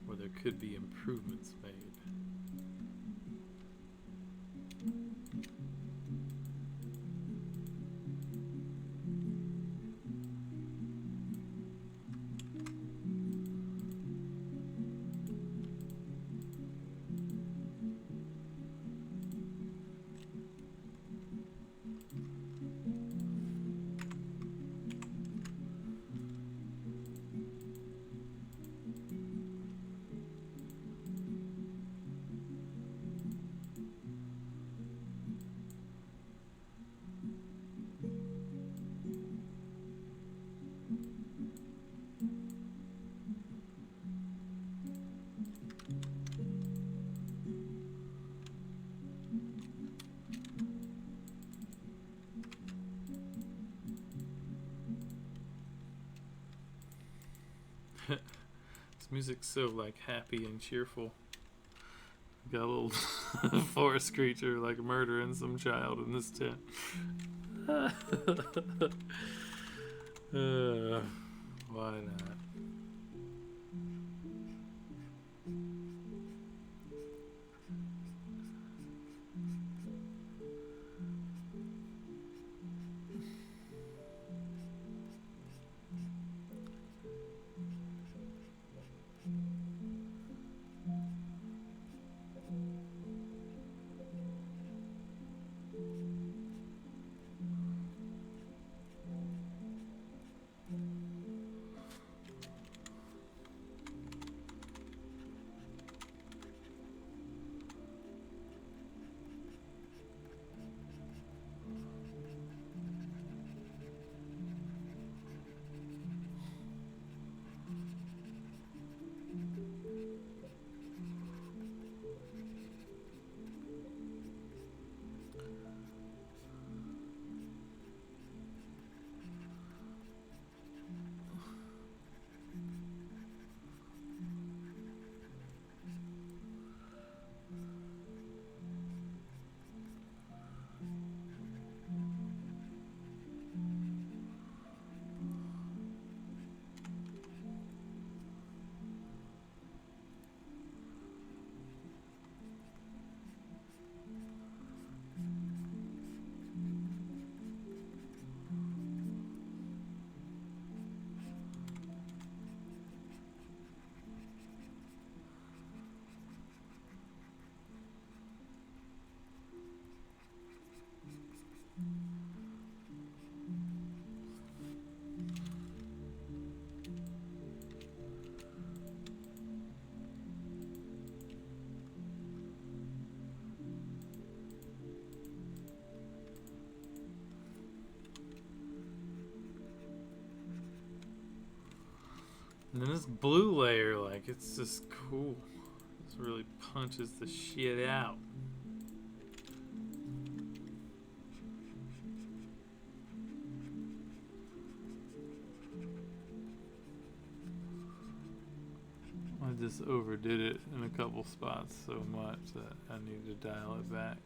where there could be improvements made. This music's so like happy and cheerful. Got a little forest creature like murdering some child in this tent. Why not? And then this blue layer, like, it's just cool. This really punches the shit out. I just overdid it in a couple spots so much that I need to dial it back.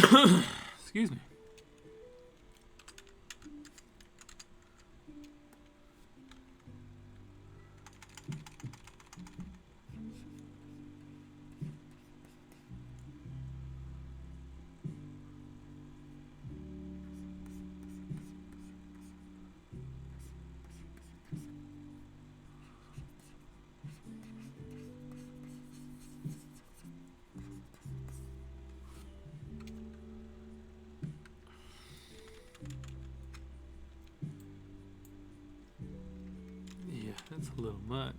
Excuse me. Yeah, that's a little much.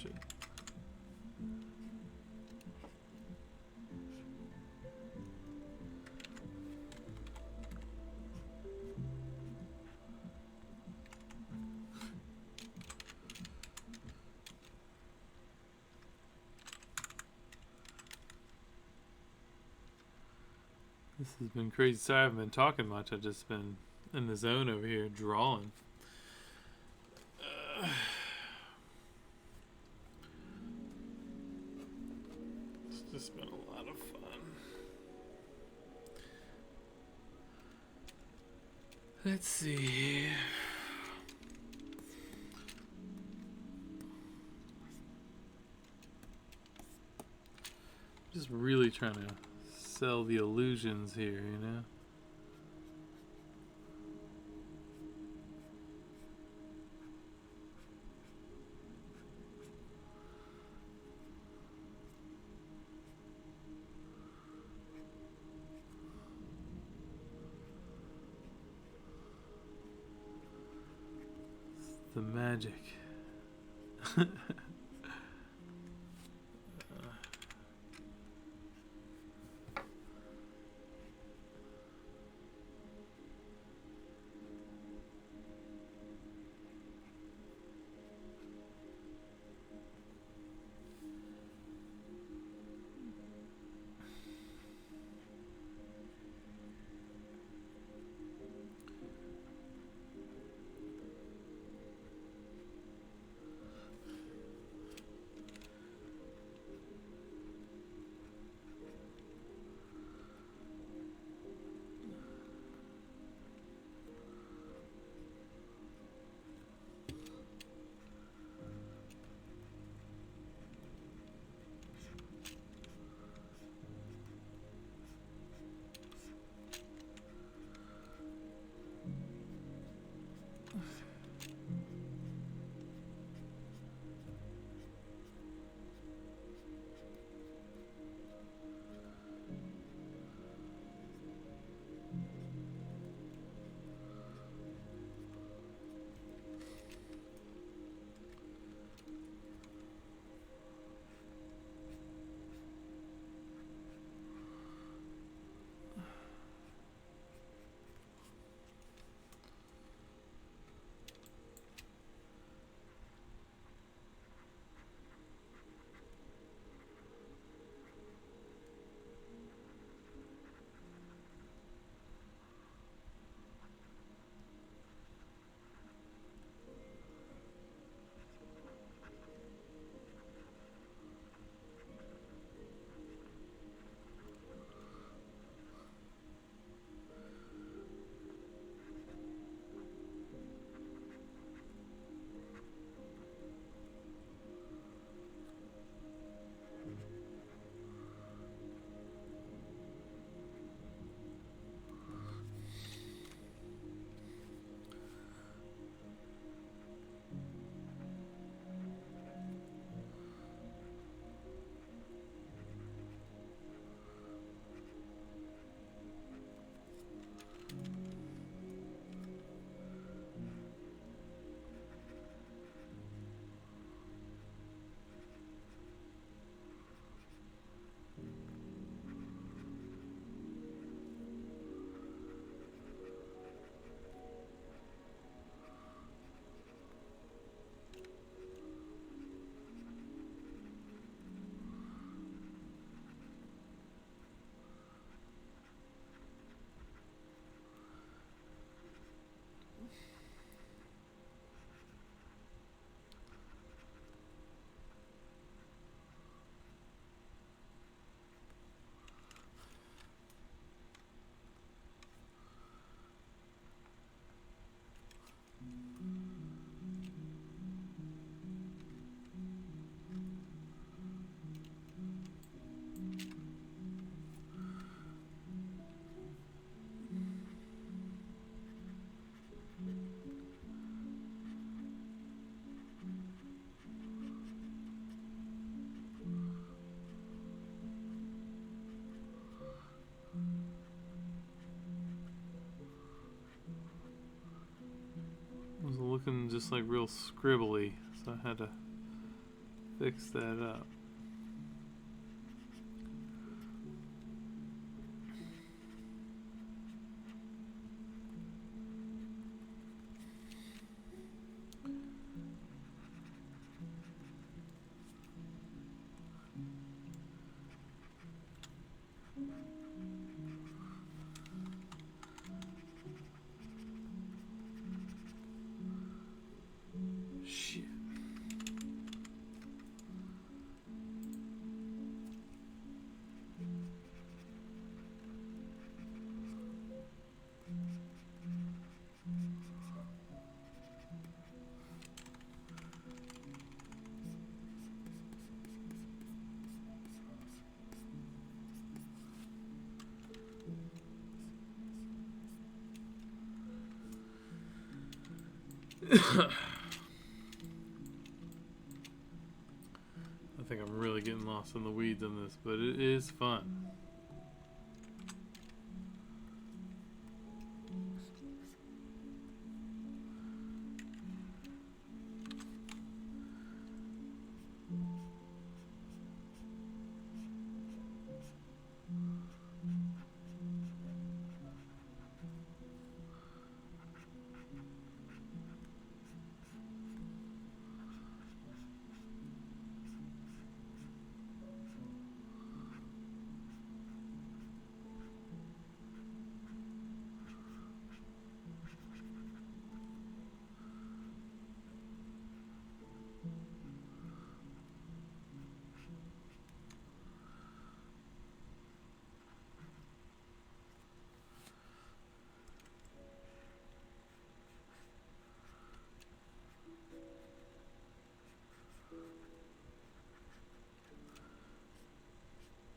Shit. This has been crazy. Sorry I haven't been talking much. I've just been in the zone over here drawing. It's just been a lot of fun. Let's see. Just really trying to sell the illusions here, you know? It's the magic. was looking just like real scribbly, so I had to fix that up. Shit. I think I'm really getting lost in the weeds on this, but it is fun.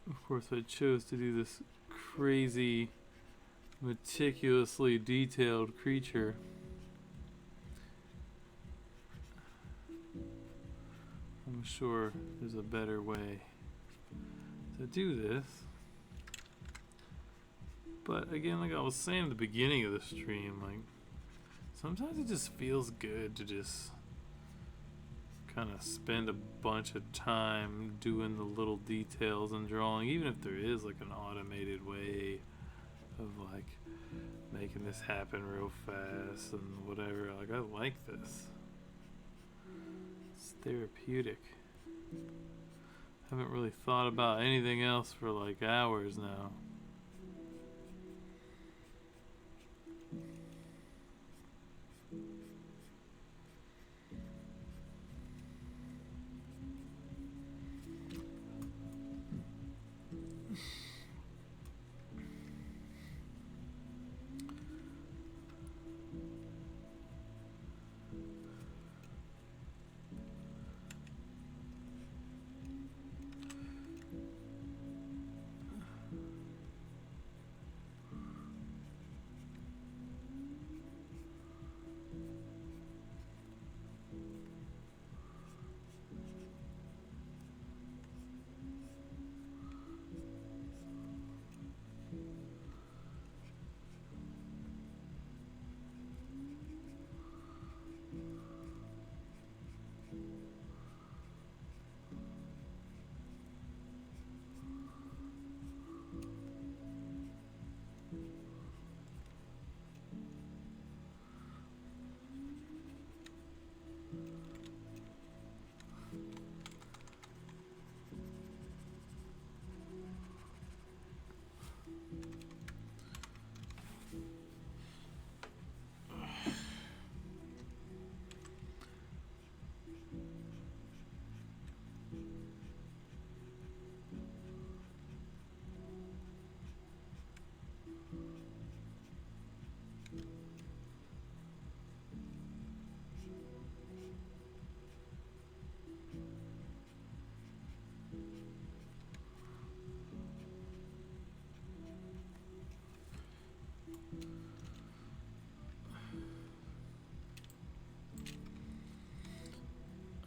Of course, I chose to do this crazy, meticulously detailed creature. I'm sure there's a better way to do this. But again, like I was saying at the beginning of the stream, like sometimes it just feels good to just kind of spend a bunch of time doing the little details and drawing, even if there is like an automated way of like making this happen real fast and whatever. Like I like this. It's therapeutic. Haven't really thought about anything else for like hours now.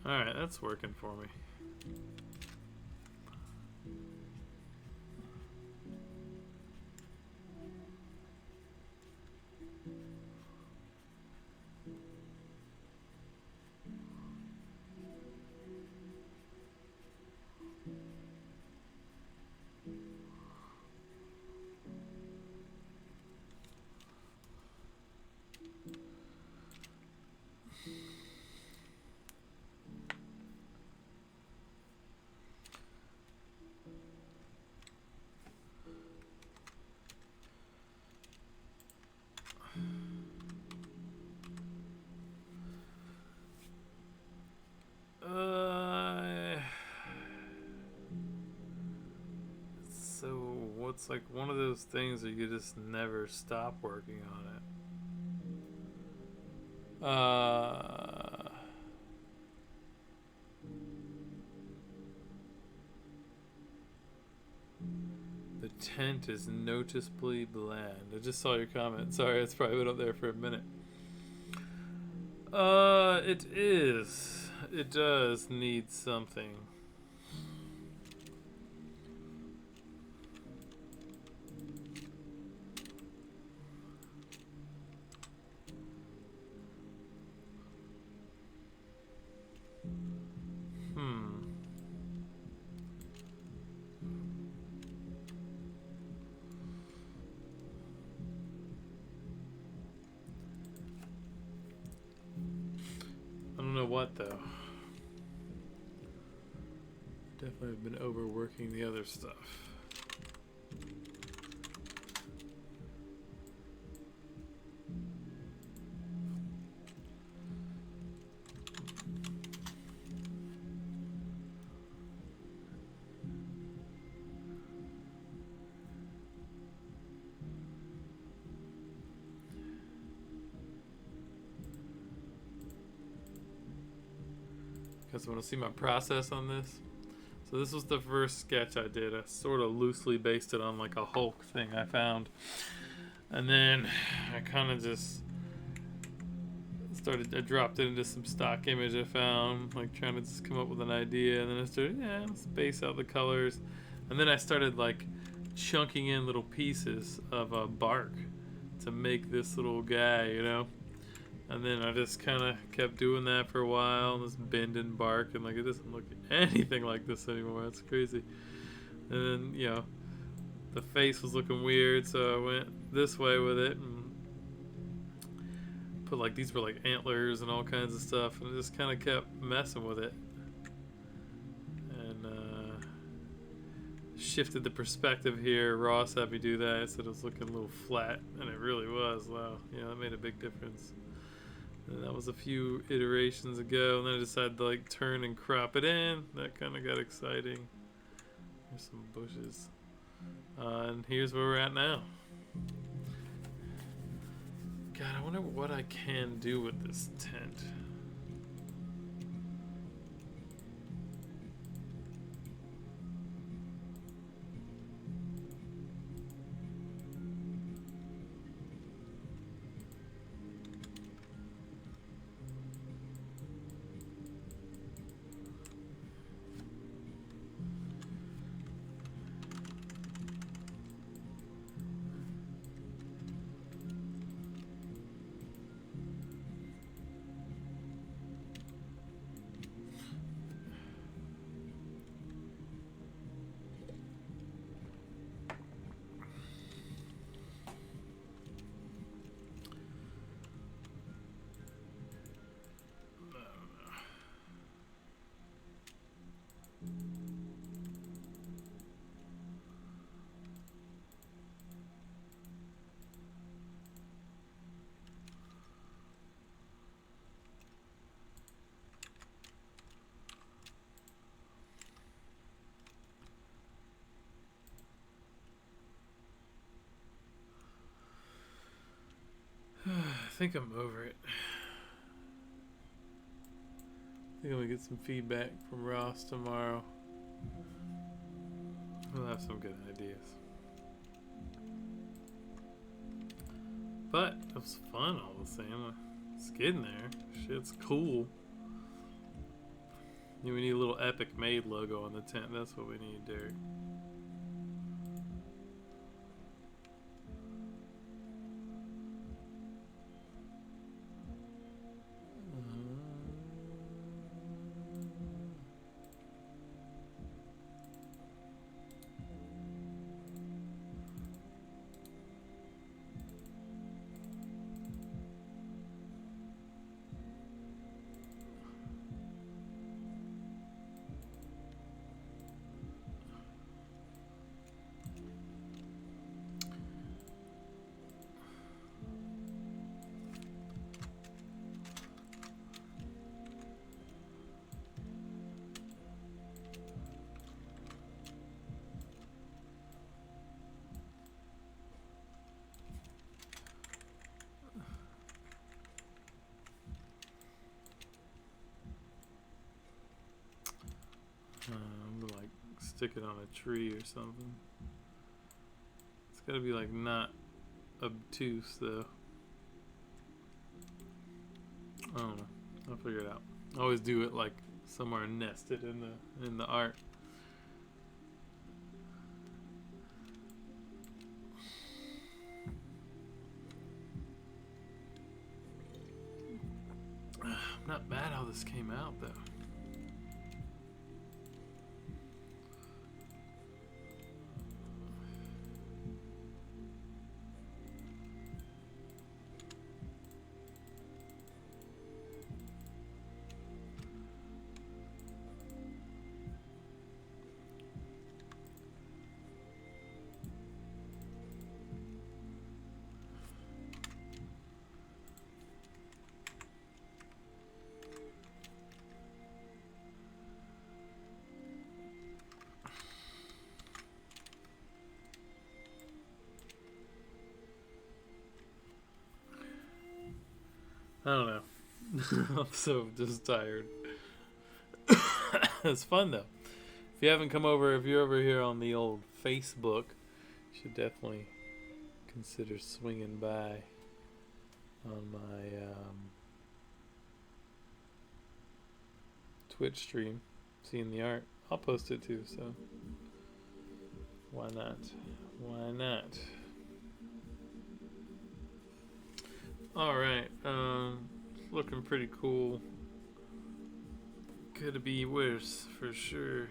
Alright, that's working for me. It's like one of those things that you just never stop working on it. The tent is noticeably bland. I just saw your comment. Sorry, it's probably been up there for a minute. It is. It does need something. I don't know what though. Definitely been overworking the other stuff. Guys want to see my process on this? So this was the first sketch I did. I sort of loosely based it on like a Hulk thing I found. And then I kind of just I dropped it into some stock image I found, like trying to just come up with an idea. And then I started, space out the colors. And then I started like chunking in little pieces of bark to make this little guy, you know? And then I just kind of kept doing that for a while, and just bending bark, and like it doesn't look anything like this anymore. That's crazy. And then, the face was looking weird, so I went this way with it and put like these were like antlers and all kinds of stuff, and I just kind of kept messing with it. And shifted the perspective here. Ross had me do that. I said it was looking a little flat, and it really was. Wow, that made a big difference. And that was a few iterations ago, and then I decided to like turn and crop it in. That kind of got exciting. There's some bushes. And here's where we're at now. God, I wonder what I can do with this tent. I think I'm over it. I think I'm gonna get some feedback from Ross tomorrow. We'll have some good ideas. But it was fun all the same. It's getting there. Shit's cool. We need a little Epic Made logo on the tent. That's what we need, Derek. stick it on a tree or something. It's gotta be like not obtuse though. I don't know. I'll figure it out. I always do it like somewhere nested in the art. Not bad how this came out though. I don't know. I'm so just tired. It's fun though. If you haven't come over, if you're over here on the old Facebook, you should definitely consider swinging by on my Twitch stream, seeing the art. I'll post it too, so why not? Why not? Alright, looking pretty cool. Could be worse, for sure.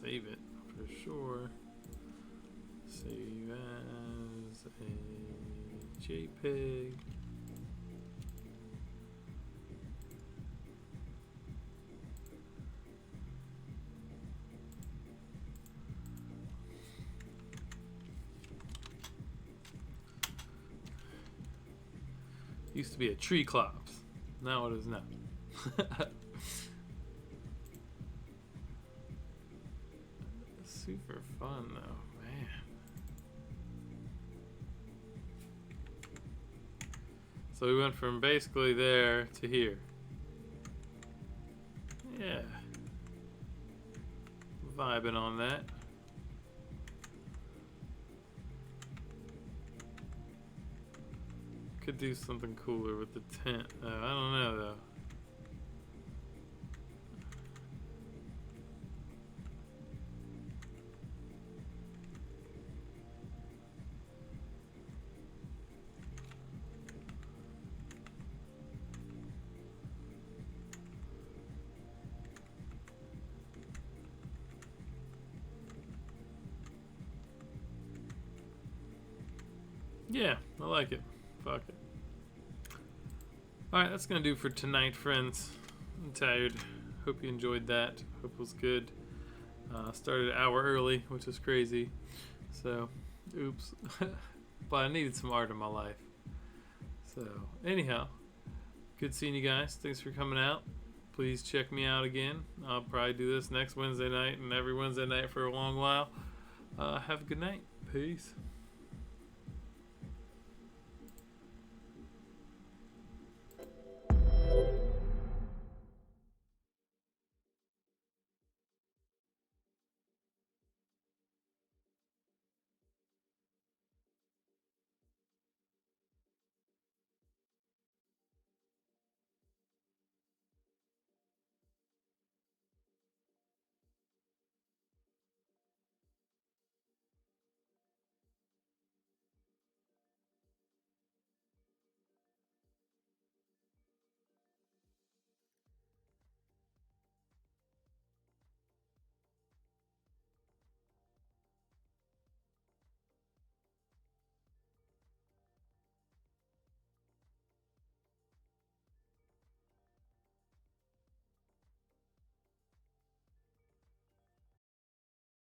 Save it for sure. Save as a JPEG. Used to be a tree clops. Now it is not. Super fun though, man. So we went from basically there to here. Yeah. Vibing on that. Could do something cooler with the tent though. I don't know though. Yeah, I like it. Fuck it. Alright, that's gonna do for tonight, friends. I'm tired. Hope you enjoyed that. Hope it was good. Started an hour early, which is crazy. So, oops. But I needed some art in my life. So, anyhow, good seeing you guys. Thanks for coming out. Please check me out again. I'll probably do this next Wednesday night and every Wednesday night for a long while. Have a good night. Peace.